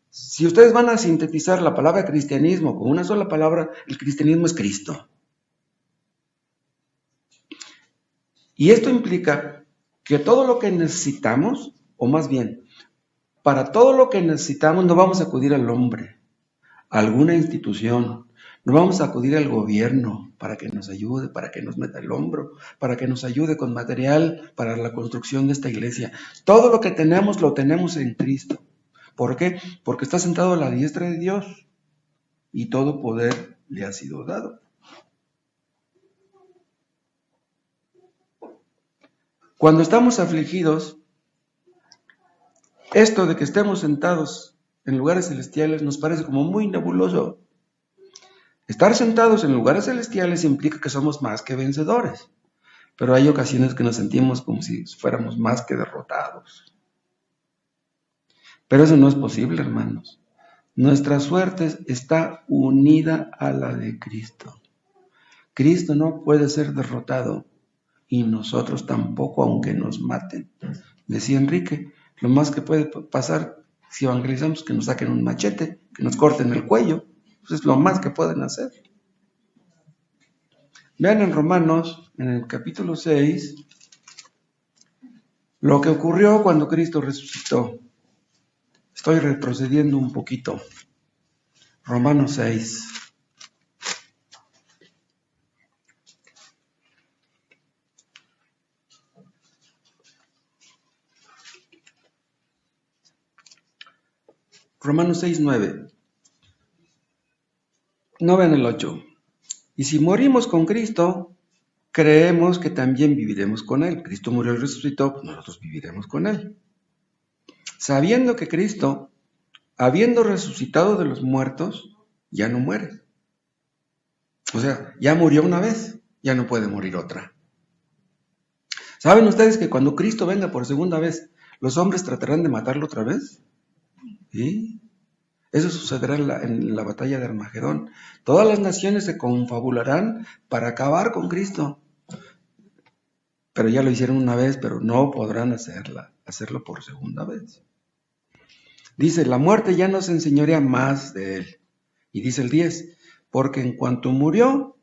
Si ustedes van a sintetizar la palabra cristianismo con una sola palabra, el cristianismo es Cristo. Y esto implica que todo lo que necesitamos, o más bien, para todo lo que necesitamos no vamos a acudir al hombre, a alguna institución, no vamos a acudir al gobierno para que nos ayude, para que nos meta el hombro, para que nos ayude con material para la construcción de esta iglesia. Todo lo que tenemos lo tenemos en Cristo. ¿Por qué? Porque está sentado a la diestra de Dios y todo poder le ha sido dado. Cuando estamos afligidos, esto de que estemos sentados en lugares celestiales nos parece como muy nebuloso. Estar sentados en lugares celestiales implica que somos más que vencedores, pero hay ocasiones que nos sentimos como si fuéramos más que derrotados. Pero eso no es posible, hermanos. Nuestra suerte está unida a la de Cristo. Cristo no puede ser derrotado y nosotros tampoco, aunque nos maten. Decía Enrique, lo más que puede pasar si evangelizamos es que nos saquen un machete, que nos corten el cuello. Eso es lo más que pueden hacer. Vean en Romanos, en el capítulo 6, lo que ocurrió cuando Cristo resucitó. Estoy retrocediendo un poquito. Romanos 6. Romanos 6:9. No vean el 8. Y si morimos con Cristo, creemos que también viviremos con Él. Cristo murió y resucitó, pues nosotros viviremos con Él. Sabiendo que Cristo, habiendo resucitado de los muertos, ya no muere. O sea, ya murió una vez, ya no puede morir otra. ¿Saben ustedes que cuando Cristo venga por segunda vez, los hombres tratarán de matarlo otra vez? ¿Sí? Eso sucederá en la batalla de Armagedón. Todas las naciones se confabularán para acabar con Cristo. Pero ya lo hicieron una vez, pero no podrán hacerlo por segunda vez. Dice, la muerte ya no se enseñorea más de él. Y dice el 10, porque en cuanto murió,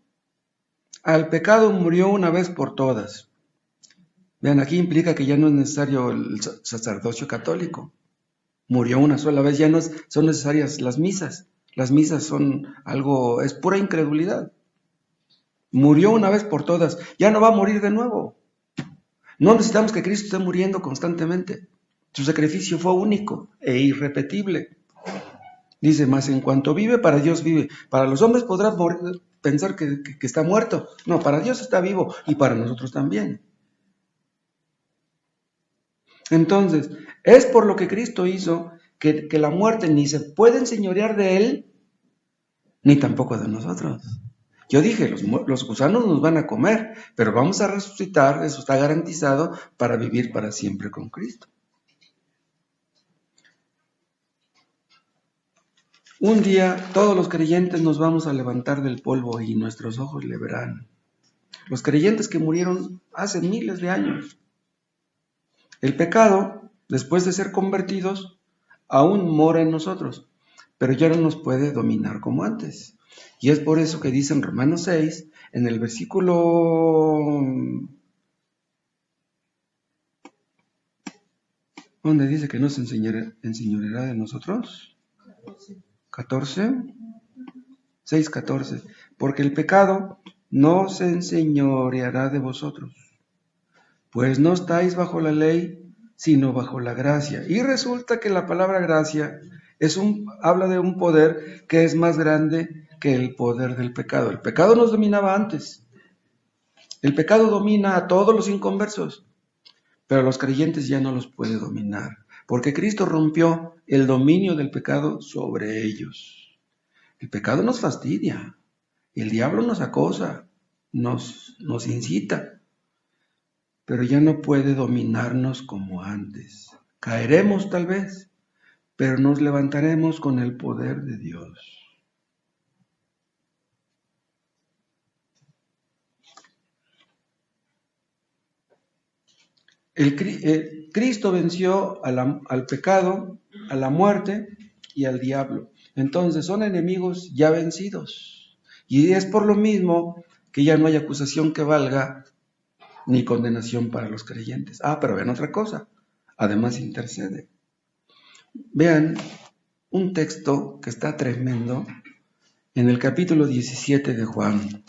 al pecado murió una vez por todas. Vean, aquí implica que ya no es necesario el sacerdocio católico. Murió una sola vez, ya no son necesarias las misas. Las misas son algo, es pura incredulidad. Murió una vez por todas, ya no va a morir de nuevo. No necesitamos que Cristo esté muriendo constantemente. Su sacrificio fue único e irrepetible. Dice, más en cuanto vive, para Dios vive. Para los hombres podrá pensar que está muerto. No, para Dios está vivo y para nosotros también. Entonces, es por lo que Cristo hizo que la muerte ni se puede enseñorear de Él, ni tampoco de nosotros. Yo dije, los gusanos nos van a comer, pero vamos a resucitar, eso está garantizado, para vivir para siempre con Cristo. Un día todos los creyentes nos vamos a levantar del polvo y nuestros ojos le verán. Los creyentes que murieron hace miles de años. El pecado, después de ser convertidos, aún mora en nosotros, pero ya no nos puede dominar como antes. Y es por eso que dice en Romanos 6, en el versículo... ¿Dónde dice que no se enseñoreará de nosotros? 14. 6:14. Porque el pecado no se enseñoreará de vosotros, pues no estáis bajo la ley, sino bajo la gracia. Y resulta que la palabra gracia habla de un poder que es más grande que el poder del pecado. El pecado nos dominaba antes. El pecado domina a todos los inconversos, pero a los creyentes ya no los puede dominar, porque Cristo rompió el dominio del pecado sobre ellos. El pecado nos fastidia, el diablo nos acosa, nos incita, pero ya no puede dominarnos como antes. Caeremos tal vez, pero nos levantaremos con el poder de Dios. Cristo venció al pecado, a la muerte y al diablo. Entonces son enemigos ya vencidos. Y es por lo mismo que ya no hay acusación que valga ni condenación para los creyentes. Pero vean otra cosa. Además intercede. Vean un texto que está tremendo en el capítulo 17 de Juan.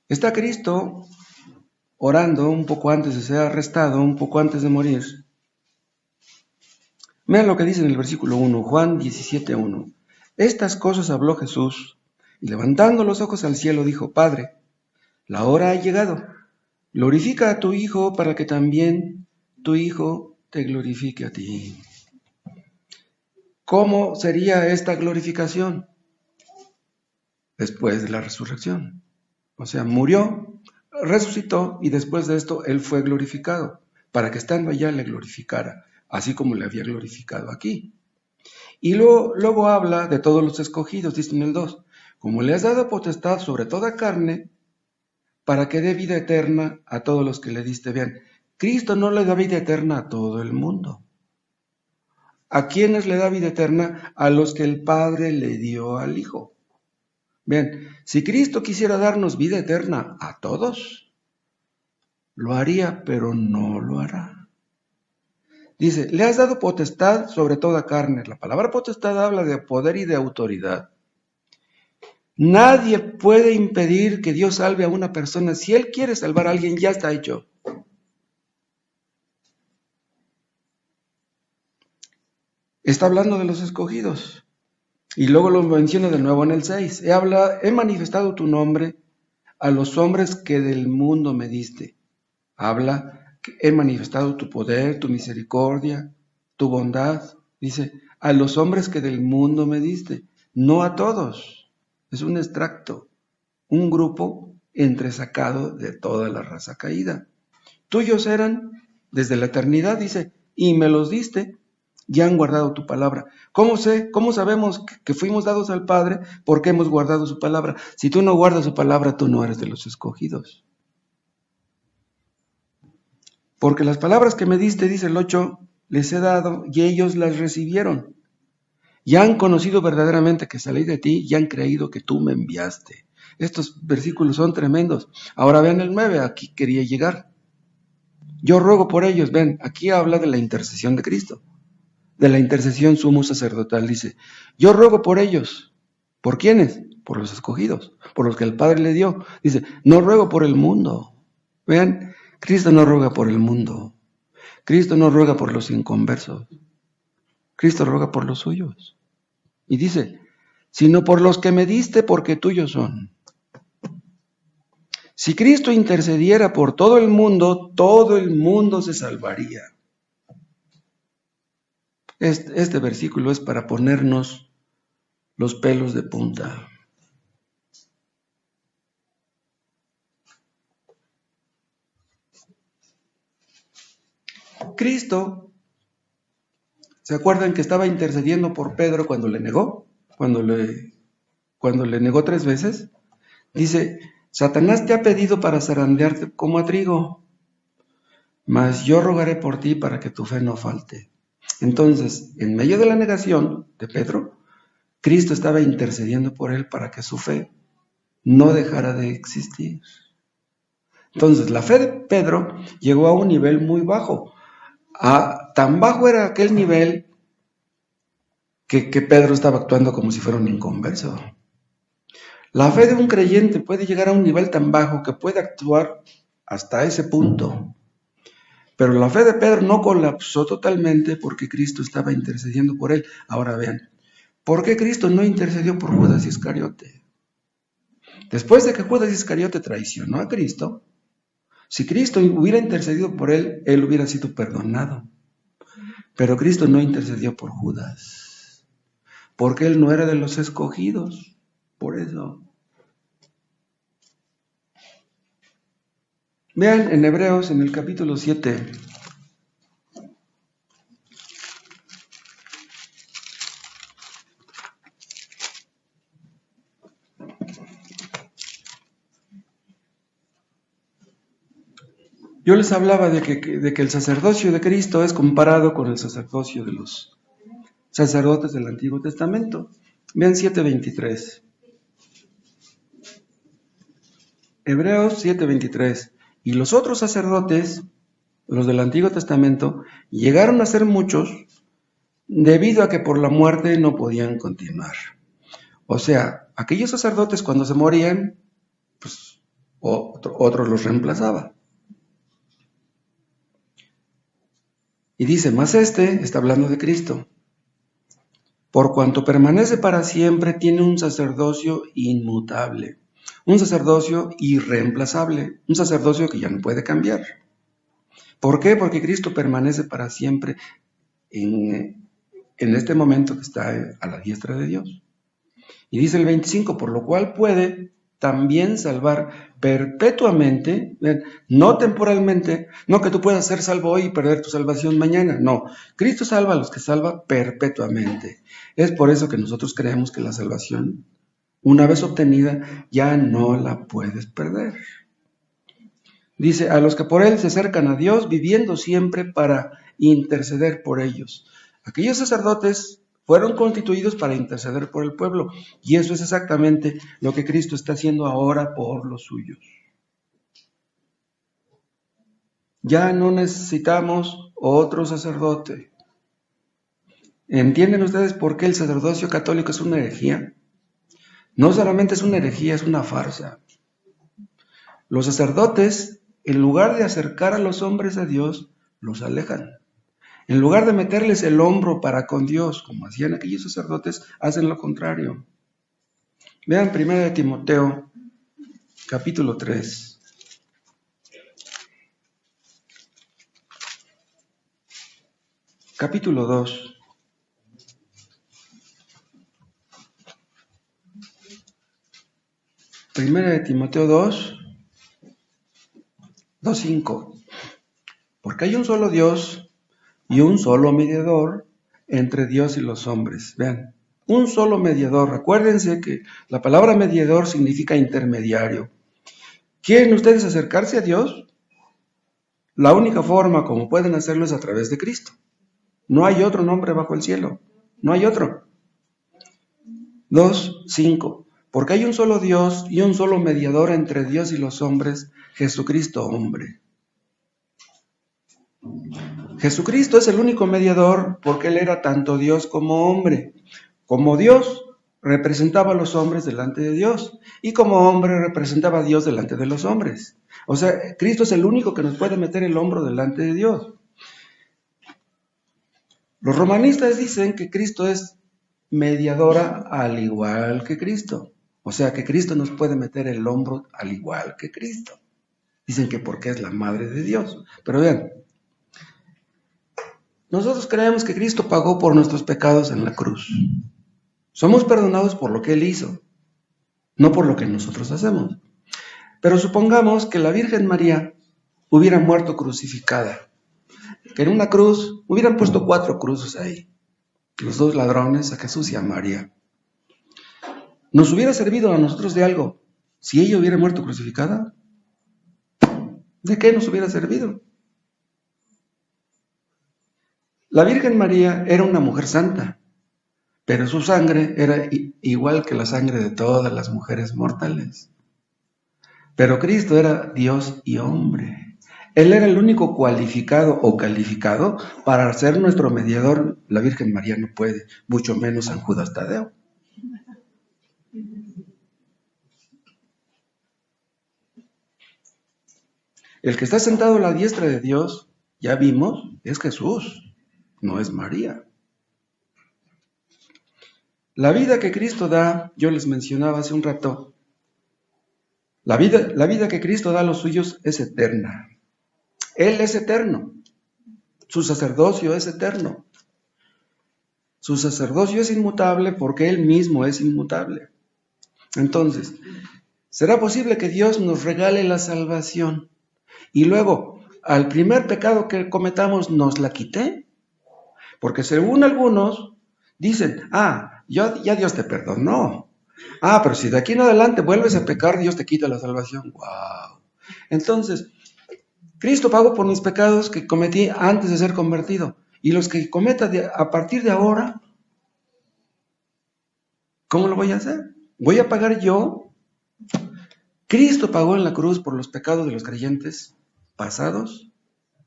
Está Cristo orando un poco antes de ser arrestado, un poco antes de morir. Vean lo que dice en el versículo 1, Juan 17:1. Estas cosas habló Jesús, y levantando los ojos al cielo dijo, Padre, la hora ha llegado. Glorifica a tu Hijo para que también tu Hijo te glorifique a ti. ¿Cómo sería esta glorificación? Después de la resurrección. O sea, murió, resucitó y después de esto Él fue glorificado, para que estando allá le glorificara, así como le había glorificado aquí. Y luego habla de todos los escogidos, dice en el 2, como le has dado potestad sobre toda carne, para que dé vida eterna a todos los que le diste. Vean, Cristo no le da vida eterna a todo el mundo. ¿A quiénes le da vida eterna? A los que el Padre le dio al Hijo. Vean, si Cristo quisiera darnos vida eterna a todos, lo haría, pero no lo hará. Dice, le has dado potestad sobre toda carne. La palabra potestad habla de poder y de autoridad. Nadie puede impedir que Dios salve a una persona. Si Él quiere salvar a alguien, ya está hecho. Está hablando de los escogidos. Y luego lo menciona de nuevo en el 6. He manifestado tu nombre a los hombres que del mundo me diste. Habla que he manifestado tu poder, tu misericordia, tu bondad. Dice, a los hombres que del mundo me diste. No a todos. Es un extracto, un grupo entresacado de toda la raza caída. Tuyos eran desde la eternidad, dice, y me los diste. Ya han guardado tu palabra. ¿Cómo sabemos que fuimos dados al Padre? Porque hemos guardado su palabra. Si tú no guardas su palabra, tú no eres de los escogidos. Porque las palabras que me diste, dice el 8, les he dado y ellos las recibieron. Ya han conocido verdaderamente que salí de ti y han creído que tú me enviaste. Estos versículos son tremendos. Ahora vean el 9, aquí quería llegar. Yo ruego por ellos, ven, aquí habla de la intercesión de Cristo, de la intercesión sumo sacerdotal. Dice, yo ruego por ellos. ¿Por quiénes? Por los escogidos, por los que el Padre le dio. Dice, no ruego por el mundo. Vean, Cristo no ruega por el mundo. Cristo no ruega por los inconversos. Cristo ruega por los suyos. Y dice, sino por los que me diste porque tuyos son. Si Cristo intercediera por todo el mundo se salvaría. Este versículo es para ponernos los pelos de punta. Cristo, ¿se acuerdan que estaba intercediendo por Pedro cuando le negó? Cuando le negó 3 veces. Dice, Satanás te ha pedido para zarandearte como a trigo, mas yo rogaré por ti para que tu fe no falte. Entonces, en medio de la negación de Pedro, Cristo estaba intercediendo por él para que su fe no dejara de existir. Entonces, la fe de Pedro llegó a un nivel muy bajo. Tan bajo era aquel nivel que Pedro estaba actuando como si fuera un inconverso. La fe de un creyente puede llegar a un nivel tan bajo que puede actuar hasta ese punto. Pero la fe de Pedro no colapsó totalmente porque Cristo estaba intercediendo por él. Ahora vean, ¿por qué Cristo no intercedió por Judas Iscariote? Después de que Judas Iscariote traicionó a Cristo, si Cristo hubiera intercedido por él, él hubiera sido perdonado. Pero Cristo no intercedió por Judas, porque él no era de los escogidos. Por eso. Vean en Hebreos, en el capítulo 7. Yo les hablaba de que el sacerdocio de Cristo es comparado con el sacerdocio de los sacerdotes del Antiguo Testamento. Vean 7:23. Hebreos 7:23. Y los otros sacerdotes, los del Antiguo Testamento, llegaron a ser muchos debido a que por la muerte no podían continuar. O sea, aquellos sacerdotes cuando se morían, pues otro los reemplazaba. Y dice, más está hablando de Cristo, por cuanto permanece para siempre, tiene un sacerdocio inmutable, un sacerdocio irreemplazable, un sacerdocio que ya no puede cambiar. ¿Por qué? Porque Cristo permanece para siempre en este momento que está a la diestra de Dios. Y dice el 25, por lo cual puede también salvar perpetuamente, no temporalmente, no que tú puedas ser salvo hoy y perder tu salvación mañana, no. Cristo salva a los que salva perpetuamente. Es por eso que nosotros creemos que la salvación, una vez obtenida, ya no la puedes perder. Dice, a los que por él se acercan a Dios, viviendo siempre para interceder por ellos. Aquellos sacerdotes fueron constituidos para interceder por el pueblo, y eso es exactamente lo que Cristo está haciendo ahora por los suyos. Ya no necesitamos otro sacerdote. ¿Entienden ustedes por qué el sacerdocio católico es una herejía? No solamente es una herejía, es una farsa. Los sacerdotes, en lugar de acercar a los hombres a Dios, los alejan. En lugar de meterles el hombro para con Dios, como hacían aquellos sacerdotes, hacen lo contrario. Vean 1 Timoteo, capítulo 3. Capítulo 2. Primera de Timoteo 2, 2:5. Porque hay un solo Dios y un solo mediador entre Dios y los hombres. Vean, un solo mediador. Recuérdense que la palabra mediador significa intermediario. ¿Quieren ustedes acercarse a Dios? La única forma como pueden hacerlo es a través de Cristo. No hay otro nombre bajo el cielo. No hay otro. 2:5. Porque hay un solo Dios y un solo mediador entre Dios y los hombres, Jesucristo hombre. Jesucristo es el único mediador porque Él era tanto Dios como hombre. Como Dios representaba a los hombres delante de Dios y como hombre representaba a Dios delante de los hombres. O sea, Cristo es el único que nos puede meter el hombro delante de Dios. Los romanistas dicen que Cristo es mediadora al igual que Cristo. O sea, que Cristo nos puede meter el hombro al igual que Cristo. Dicen que porque es la madre de Dios. Pero vean, nosotros creemos que Cristo pagó por nuestros pecados en la cruz. Somos perdonados por lo que Él hizo, no por lo que nosotros hacemos. Pero supongamos que la Virgen María hubiera muerto crucificada, que en una cruz hubieran puesto 4 cruces ahí, los 2 ladrones, a Jesús y a María. ¿Nos hubiera servido a nosotros de algo si ella hubiera muerto crucificada? ¿De qué nos hubiera servido? La Virgen María era una mujer santa, pero su sangre era igual que la sangre de todas las mujeres mortales. Pero Cristo era Dios y hombre. Él era el único cualificado o calificado para ser nuestro mediador. La Virgen María no puede, mucho menos San Judas Tadeo. El que está sentado a la diestra de Dios, ya vimos, es Jesús, no es María. La vida que Cristo da, yo les mencionaba hace un rato, la vida que Cristo da a los suyos es eterna. Él es eterno. Su sacerdocio es eterno. Su sacerdocio es inmutable porque Él mismo es inmutable. Entonces, ¿será posible que Dios nos regale la salvación y luego al primer pecado que cometamos nos la quite? Porque según algunos dicen, ya Dios te perdonó. Pero si de aquí en adelante vuelves a pecar, Dios te quita la salvación. ¡Wow! Entonces, Cristo pagó por mis pecados que cometí antes de ser convertido. Y los que cometa a partir de ahora, ¿cómo lo voy a hacer? ¿Voy a pagar yo? Cristo pagó en la cruz por los pecados de los creyentes pasados,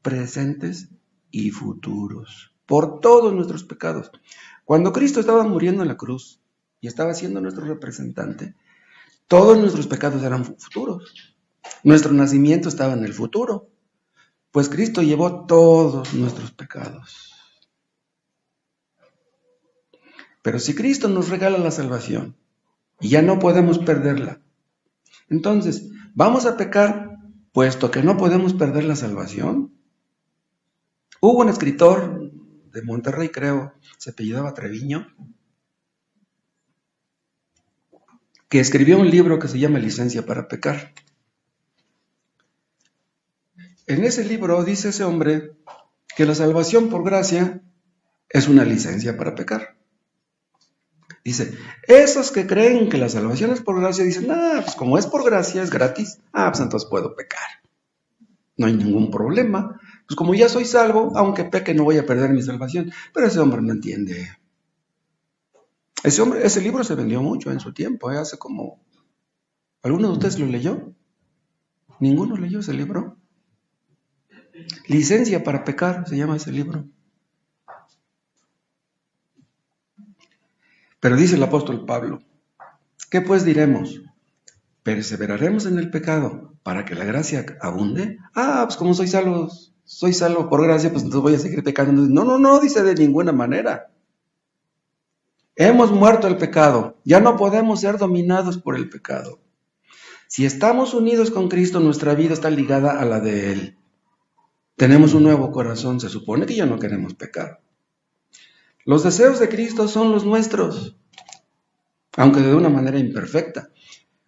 presentes y futuros. Por todos nuestros pecados. Cuando Cristo estaba muriendo en la cruz y estaba siendo nuestro representante, todos nuestros pecados eran futuros. Nuestro nacimiento estaba en el futuro. Pues Cristo llevó todos nuestros pecados. Pero si Cristo nos regala la salvación y ya no podemos perderla, entonces, ¿vamos a pecar puesto que no podemos perder la salvación? Hubo un escritor de Monterrey, creo, se apellidaba Treviño, que escribió un libro que se llama Licencia para pecar. En ese libro dice ese hombre que la salvación por gracia es una licencia para pecar. Dice, esos que creen que la salvación es por gracia, dicen, pues como es por gracia, es gratis, pues entonces puedo pecar. No hay ningún problema. Pues como ya soy salvo, aunque peque no voy a perder mi salvación. Pero ese hombre no entiende. Ese libro se vendió mucho en su tiempo, hace como... ¿Alguno de ustedes lo leyó? ¿Ninguno leyó ese libro? Licencia para pecar, se llama ese libro. Pero dice el apóstol Pablo, ¿qué pues diremos? ¿Perseveraremos en el pecado para que la gracia abunde? Pues como soy salvo por gracia, pues entonces voy a seguir pecando. No, dice de ninguna manera. Hemos muerto al pecado, ya no podemos ser dominados por el pecado. Si estamos unidos con Cristo, nuestra vida está ligada a la de Él. Tenemos un nuevo corazón, se supone que ya no queremos pecar. Los deseos de Cristo son los nuestros, aunque de una manera imperfecta.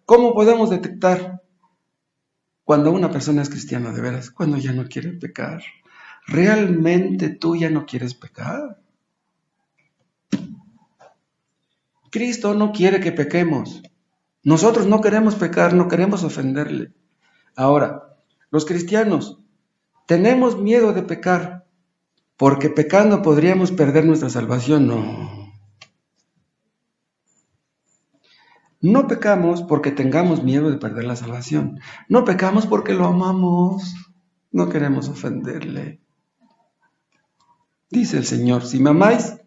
¿Cómo podemos detectar cuando una persona es cristiana de veras? Cuando ya no quiere pecar. ¿Realmente tú ya no quieres pecar? Cristo no quiere que pequemos. Nosotros no queremos pecar, no queremos ofenderle. Ahora, los cristianos Tenemos miedo de pecar, porque pecando podríamos perder nuestra salvación. No. No pecamos porque tengamos miedo de perder la salvación. No pecamos porque lo amamos. No queremos ofenderle. Dice el Señor, si me amáis,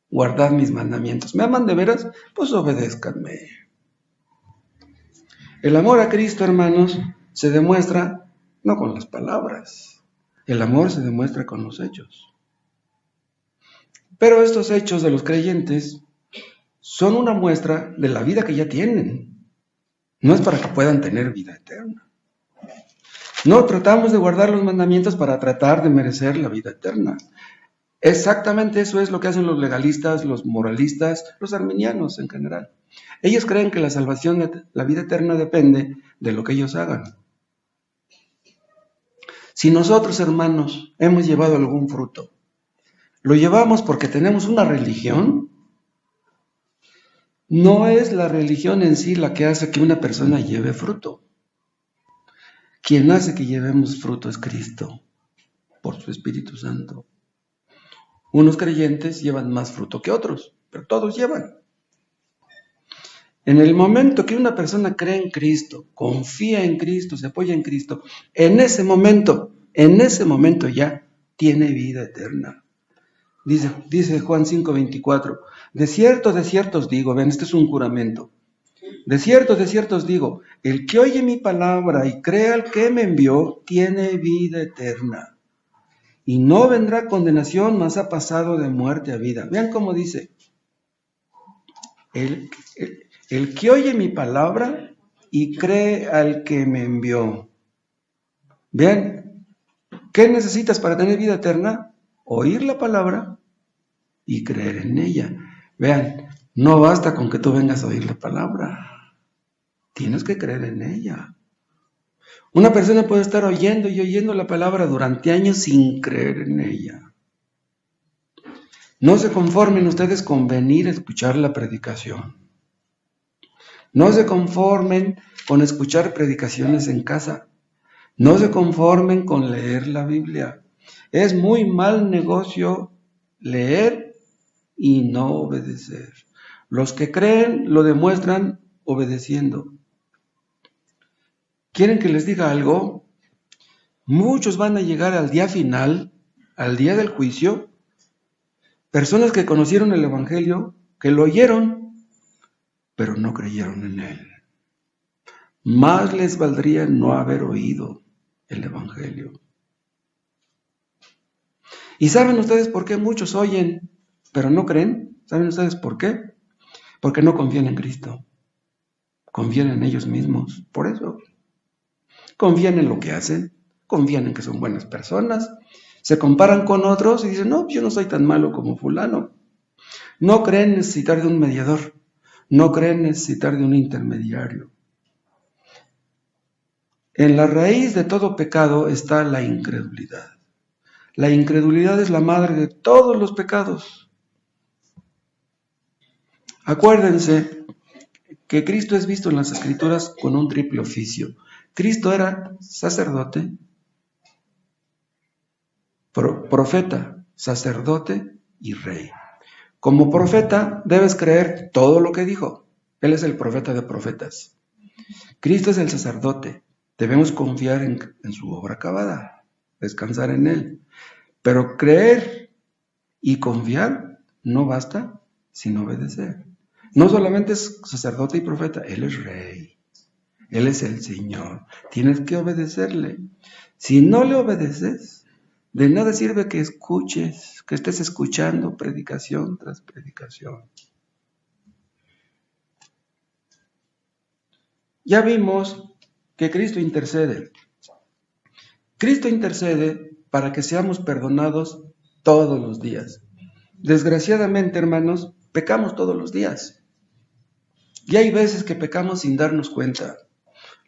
guardad mis mandamientos. ¿Me aman de veras? Pues obedézcanme. El amor a Cristo, hermanos, se demuestra no con las palabras. El amor se demuestra con los hechos. Pero estos hechos de los creyentes son una muestra de la vida que ya tienen. No es para que puedan tener vida eterna. No tratamos de guardar los mandamientos para tratar de merecer la vida eterna. Exactamente eso es lo que hacen los legalistas, los moralistas, los arminianos en general. Ellos creen que la salvación, la vida eterna depende de lo que ellos hagan. Si nosotros, hermanos, hemos llevado algún fruto, lo llevamos porque tenemos una religión. No es la religión en sí la que hace que una persona lleve fruto. Quien hace que llevemos fruto es Cristo, por su Espíritu Santo. Unos creyentes llevan más fruto que otros, pero todos llevan. En el momento que una persona cree en Cristo, confía en Cristo, se apoya en Cristo, en ese momento ya tiene vida eterna. Dice Juan 5:24, de cierto os digo, ven, este es un juramento. De cierto os digo, el que oye mi palabra y cree al que me envió, tiene vida eterna. Y no vendrá condenación, mas ha pasado de muerte a vida. Vean cómo dice, el que oye mi palabra y cree al que me envió. Vean, ¿qué necesitas para tener vida eterna? Oír la palabra y creer en ella. Vean, no basta con que tú vengas a oír la palabra. Tienes que creer en ella. Una persona puede estar oyendo y oyendo la palabra durante años sin creer en ella. No se conformen ustedes con venir a escuchar la predicación. No se conformen con escuchar predicaciones en casa. No se conformen con leer la Biblia. Es muy mal negocio leer y no obedecer. Los que creen lo demuestran obedeciendo. ¿Quieren que les diga algo? Muchos van a llegar al día final, al día del juicio, personas que conocieron el Evangelio, que lo oyeron, pero no creyeron en él. Más les valdría no haber oído el Evangelio. ¿Y saben ustedes por qué muchos oyen, pero no creen? ¿Saben ustedes por qué? Porque no confían en Cristo. Confían en ellos mismos. Por eso. Confían en lo que hacen. Confían en que son buenas personas. Se comparan con otros y dicen, no, yo no soy tan malo como fulano. No creen necesitar de un mediador. No creen necesitar de un intermediario. En la raíz de todo pecado está la incredulidad. La incredulidad es la madre de todos los pecados. Acuérdense que Cristo es visto en las Escrituras con un triple oficio. Cristo era sacerdote, profeta, sacerdote y rey. Como profeta debes creer todo lo que dijo. Él es el profeta de profetas. Cristo es el sacerdote. Debemos confiar en su obra acabada, descansar en él. Pero creer y confiar no basta sin obedecer. No solamente es sacerdote y profeta, él es rey. Él es el Señor. Tienes que obedecerle. Si no le obedeces, de nada sirve que escuches, que estés escuchando predicación tras predicación. Ya vimos que Cristo intercede. Cristo intercede para que seamos perdonados todos los días. Desgraciadamente, hermanos, pecamos todos los días. Y hay veces que pecamos sin darnos cuenta.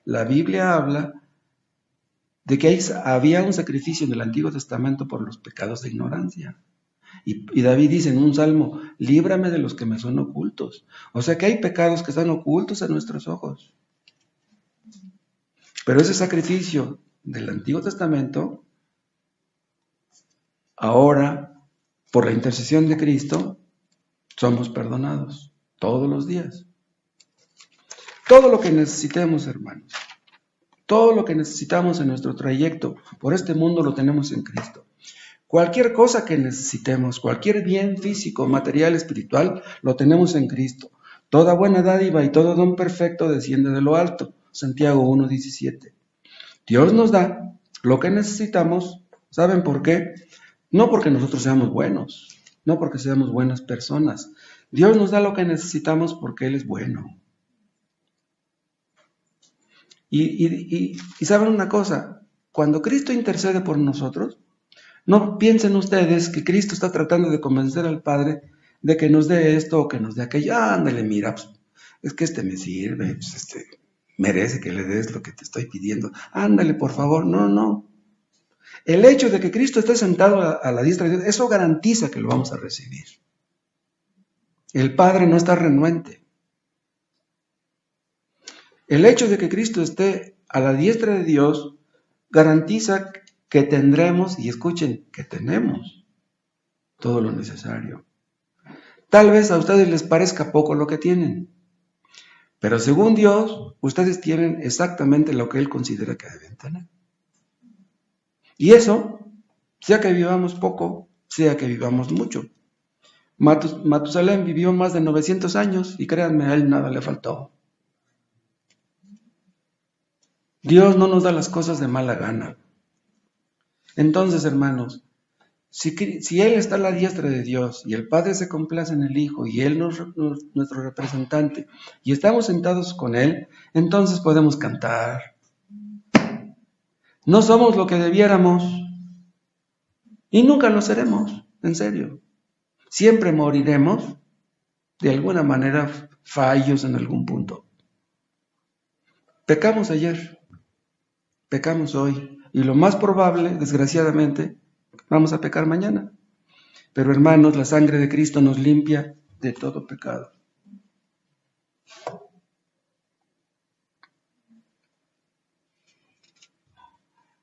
La Biblia habla de que había un sacrificio en el Antiguo Testamento por los pecados de ignorancia. Y David dice en un salmo, líbrame de los que me son ocultos. O sea que hay pecados que están ocultos a nuestros ojos. Pero ese sacrificio del Antiguo Testamento Ahora, por la intercesión de Cristo, somos perdonados todos los días. Todo lo que necesitemos, hermanos, todo lo que necesitamos en nuestro trayecto por este mundo lo tenemos en Cristo. Cualquier cosa que necesitemos, cualquier bien físico, material, espiritual, lo tenemos en Cristo. Toda buena dádiva y todo don perfecto desciende de lo alto. Santiago 1:17. Dios nos da lo que necesitamos. ¿Saben por qué? No porque nosotros seamos buenos, no porque seamos buenas personas. Dios nos da lo que necesitamos porque Él es bueno. Y saben una cosa, cuando Cristo intercede por nosotros, no piensen ustedes que Cristo está tratando de convencer al Padre de que nos dé esto o que nos dé aquello. Ándale, mira, pues, es que este me sirve, pues, merece que le des lo que te estoy pidiendo. Ándale, por favor. No. El hecho de que Cristo esté sentado a la diestra de Dios, eso garantiza que lo vamos a recibir. El Padre no está renuente. El hecho de que Cristo esté a la diestra de Dios garantiza que tendremos, y escuchen, que tenemos todo lo necesario. Tal vez a ustedes les parezca poco lo que tienen, pero según Dios, ustedes tienen exactamente lo que Él considera que deben tener. Y eso, sea que vivamos poco, sea que vivamos mucho. Matusalén vivió más de 900 años y créanme, a él nada le faltó. Dios no nos da las cosas de mala gana. Entonces, hermanos, si Él está a la diestra de Dios y el Padre se complace en el Hijo y Él nuestro representante y estamos sentados con Él, entonces podemos cantar. No somos lo que debiéramos y nunca lo seremos, en serio. Siempre moriremos de alguna manera fallos en algún punto. Pecamos ayer, pecamos hoy y lo más probable, desgraciadamente, vamos a pecar mañana. Pero hermanos, la sangre de Cristo nos limpia de todo pecado.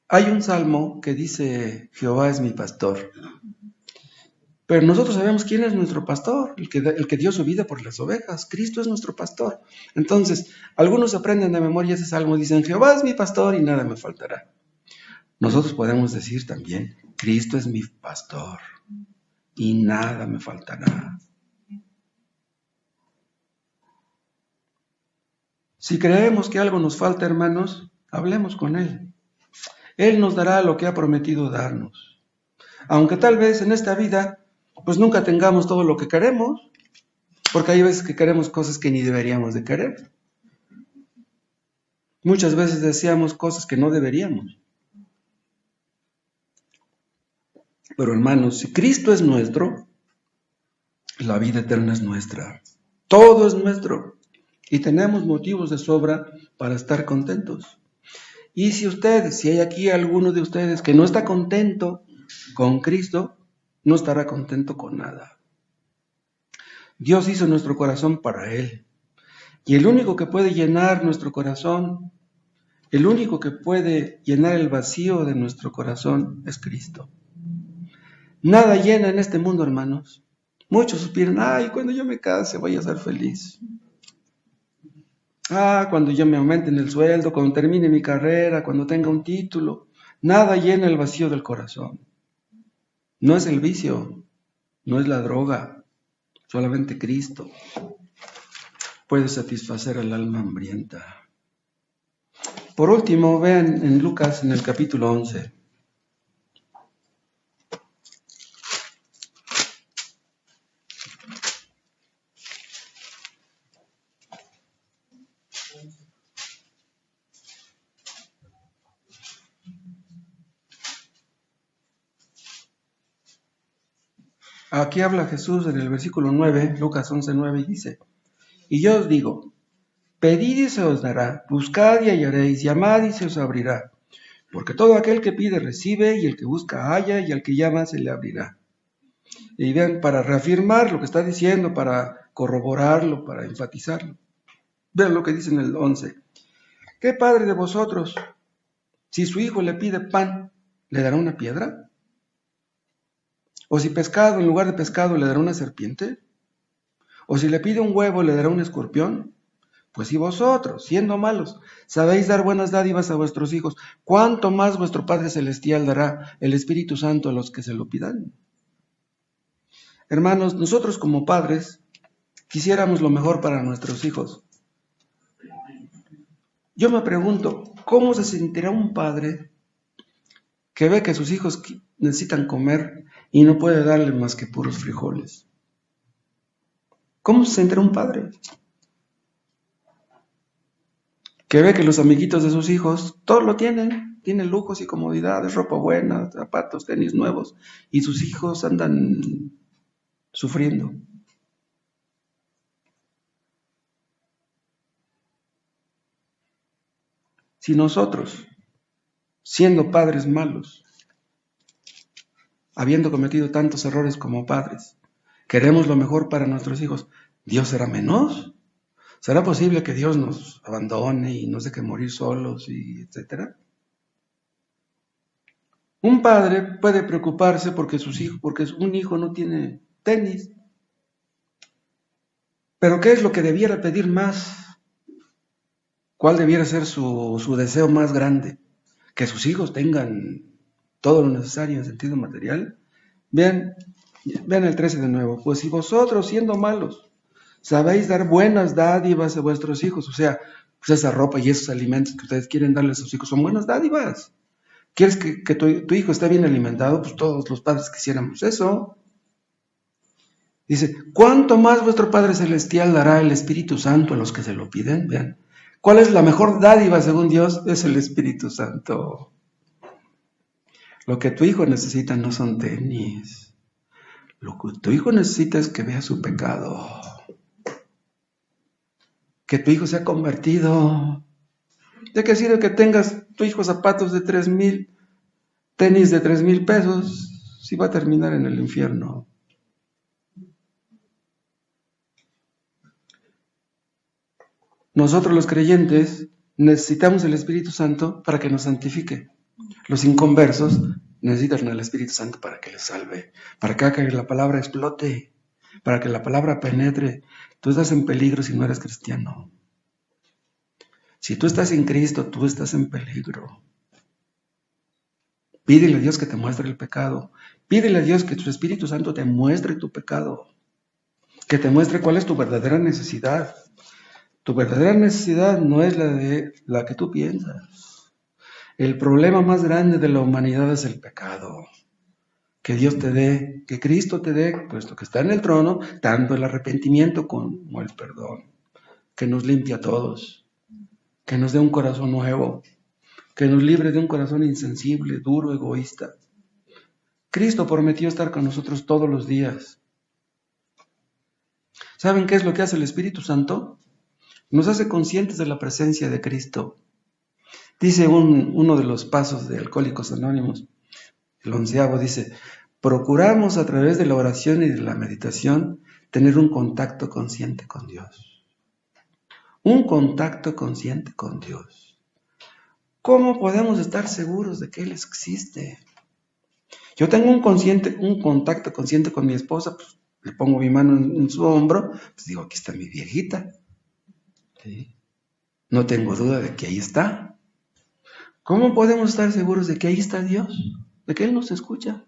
Hay un salmo que dice, Jehová es mi pastor. Pero nosotros sabemos quién es nuestro pastor, el que dio su vida por las ovejas. Cristo es nuestro pastor. Entonces, algunos aprenden de memoria ese salmo y dicen, Jehová es mi pastor y nada me faltará. Nosotros podemos decir también, Cristo es mi pastor y nada me faltará. Si creemos que algo nos falta, hermanos, hablemos con Él. Él nos dará lo que ha prometido darnos. Aunque tal vez en esta vida, pues nunca tengamos todo lo que queremos, porque hay veces que queremos cosas que ni deberíamos de querer. Muchas veces deseamos cosas que no deberíamos. Pero hermanos, si Cristo es nuestro, la vida eterna es nuestra. Todo es nuestro. Y tenemos motivos de sobra para estar contentos. Y si hay aquí alguno de ustedes que no está contento con Cristo, no estará contento con nada. Dios hizo nuestro corazón para Él. Y el único que puede llenar nuestro corazón, el único que puede llenar el vacío de nuestro corazón es Cristo. Nada llena en este mundo, hermanos. Muchos suspiran, cuando yo me case voy a ser feliz. Cuando yo me aumente en el sueldo, cuando termine mi carrera, cuando tenga un título. Nada llena el vacío del corazón. No es el vicio, no es la droga, solamente Cristo puede satisfacer al alma hambrienta. Por último, vean en Lucas en el capítulo 11. Aquí habla Jesús en el versículo 9, Lucas 11:9, y dice, y yo os digo, pedid y se os dará, buscad y hallaréis, llamad y se os abrirá, porque todo aquel que pide recibe, y el que busca halla, y al que llama se le abrirá. Y vean, para reafirmar lo que está diciendo, para corroborarlo, para enfatizarlo, vean lo que dice en el 11. ¿Qué padre de vosotros, si su hijo le pide pan, le dará una piedra? ¿O si pescado en lugar de pescado le dará una serpiente? ¿O si le pide un huevo le dará un escorpión? Pues si vosotros, siendo malos, sabéis dar buenas dádivas a vuestros hijos, ¿cuánto más vuestro Padre Celestial dará el Espíritu Santo a los que se lo pidan? Hermanos, nosotros como padres quisiéramos lo mejor para nuestros hijos. Yo me pregunto, ¿cómo se sentirá un padre que ve que sus hijos necesitan comer y no puede darle más que puros frijoles? ¿Cómo se sentirá un padre que ve que los amiguitos de sus hijos todo lo tienen lujos y comodidades, ropa buena, zapatos, tenis nuevos, y sus hijos andan sufriendo? Si nosotros, siendo padres malos, habiendo cometido tantos errores como padres, queremos lo mejor para nuestros hijos, ¿Dios será menos? ¿Será posible que Dios nos abandone y nos deje morir solos y etcétera? Un padre puede preocuparse porque un hijo no tiene tenis. Pero ¿qué es lo que debiera pedir más? ¿Cuál debiera ser su deseo más grande? ¿Que sus hijos tengan todo lo necesario en sentido material? Vean el 13 de nuevo. Pues si vosotros, siendo malos, sabéis dar buenas dádivas a vuestros hijos, o sea, pues esa ropa y esos alimentos que ustedes quieren darle a sus hijos son buenas dádivas. ¿Quieres que tu hijo esté bien alimentado? Pues todos los padres quisiéramos eso. Dice, ¿cuánto más vuestro Padre Celestial dará el Espíritu Santo a los que se lo piden? Vean, ¿cuál es la mejor dádiva según Dios? Es el Espíritu Santo. Lo que tu hijo necesita no son tenis. Lo que tu hijo necesita es que vea su pecado. Que tu hijo sea convertido. ¿De qué sirve que tengas tu hijo zapatos de 3,000, tenis de 3,000 pesos, si va a terminar en el infierno? Nosotros los creyentes necesitamos el Espíritu Santo para que nos santifique. Los inconversos necesitan al Espíritu Santo para que les salve, para que la palabra explote, para que la palabra penetre. Tú estás en peligro si no eres cristiano. Si tú estás en Cristo, tú estás en peligro. Pídele a Dios que te muestre el pecado. Pídele a Dios que tu Espíritu Santo te muestre tu pecado, que te muestre cuál es tu verdadera necesidad. Tu verdadera necesidad no es la que tú piensas. El problema más grande de la humanidad es el pecado. Que Dios te dé, que Cristo te dé, puesto que está en el trono, tanto el arrepentimiento como el perdón. Que nos limpie a todos. Que nos dé un corazón nuevo. Que nos libre de un corazón insensible, duro, egoísta. Cristo prometió estar con nosotros todos los días. ¿Saben qué es lo que hace el Espíritu Santo? Nos hace conscientes de la presencia de Cristo. Dice uno de los pasos de Alcohólicos Anónimos, el 11º, dice, procuramos a través de la oración y de la meditación tener un contacto consciente con Dios. Un contacto consciente con Dios. ¿Cómo podemos estar seguros de que Él existe? Yo tengo un contacto consciente con mi esposa, pues le pongo mi mano en su hombro, pues digo, aquí está mi viejita. ¿Sí? No tengo duda de que ahí está. ¿Cómo podemos estar seguros de que ahí está Dios? De que Él nos escucha.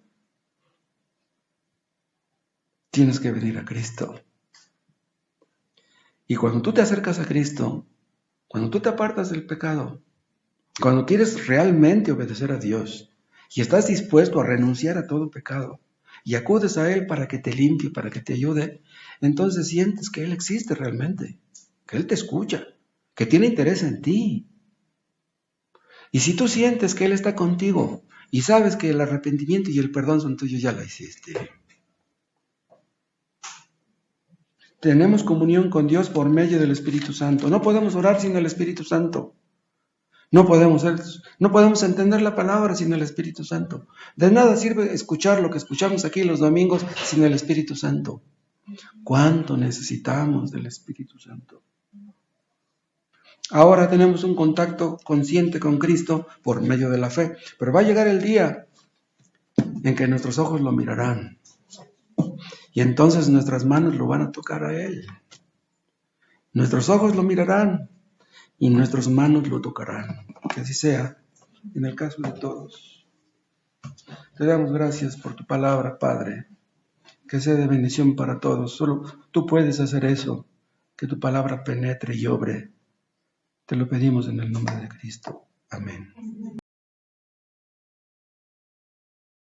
Tienes que venir a Cristo. Y cuando tú te acercas a Cristo, cuando tú te apartas del pecado, cuando quieres realmente obedecer a Dios y estás dispuesto a renunciar a todo pecado y acudes a Él para que te limpie, para que te ayude, entonces sientes que Él existe realmente, que Él te escucha, que tiene interés en ti. Y si tú sientes que Él está contigo y sabes que el arrepentimiento y el perdón son tuyos, ya la hiciste. Tenemos comunión con Dios por medio del Espíritu Santo. No podemos orar sin el Espíritu Santo. No podemos entender la palabra sin el Espíritu Santo. De nada sirve escuchar lo que escuchamos aquí los domingos sin el Espíritu Santo. ¿Cuánto necesitamos del Espíritu Santo? Ahora tenemos un contacto consciente con Cristo por medio de la fe, pero va a llegar el día en que nuestros ojos lo mirarán. Y entonces nuestras manos lo van a tocar a Él. Nuestros ojos lo mirarán y nuestras manos lo tocarán. Que así sea en el caso de todos. Te damos gracias por tu palabra, Padre. Que sea de bendición para todos. Solo tú puedes hacer eso. Que tu palabra penetre y obre. Te lo pedimos en el nombre de Cristo. Amén.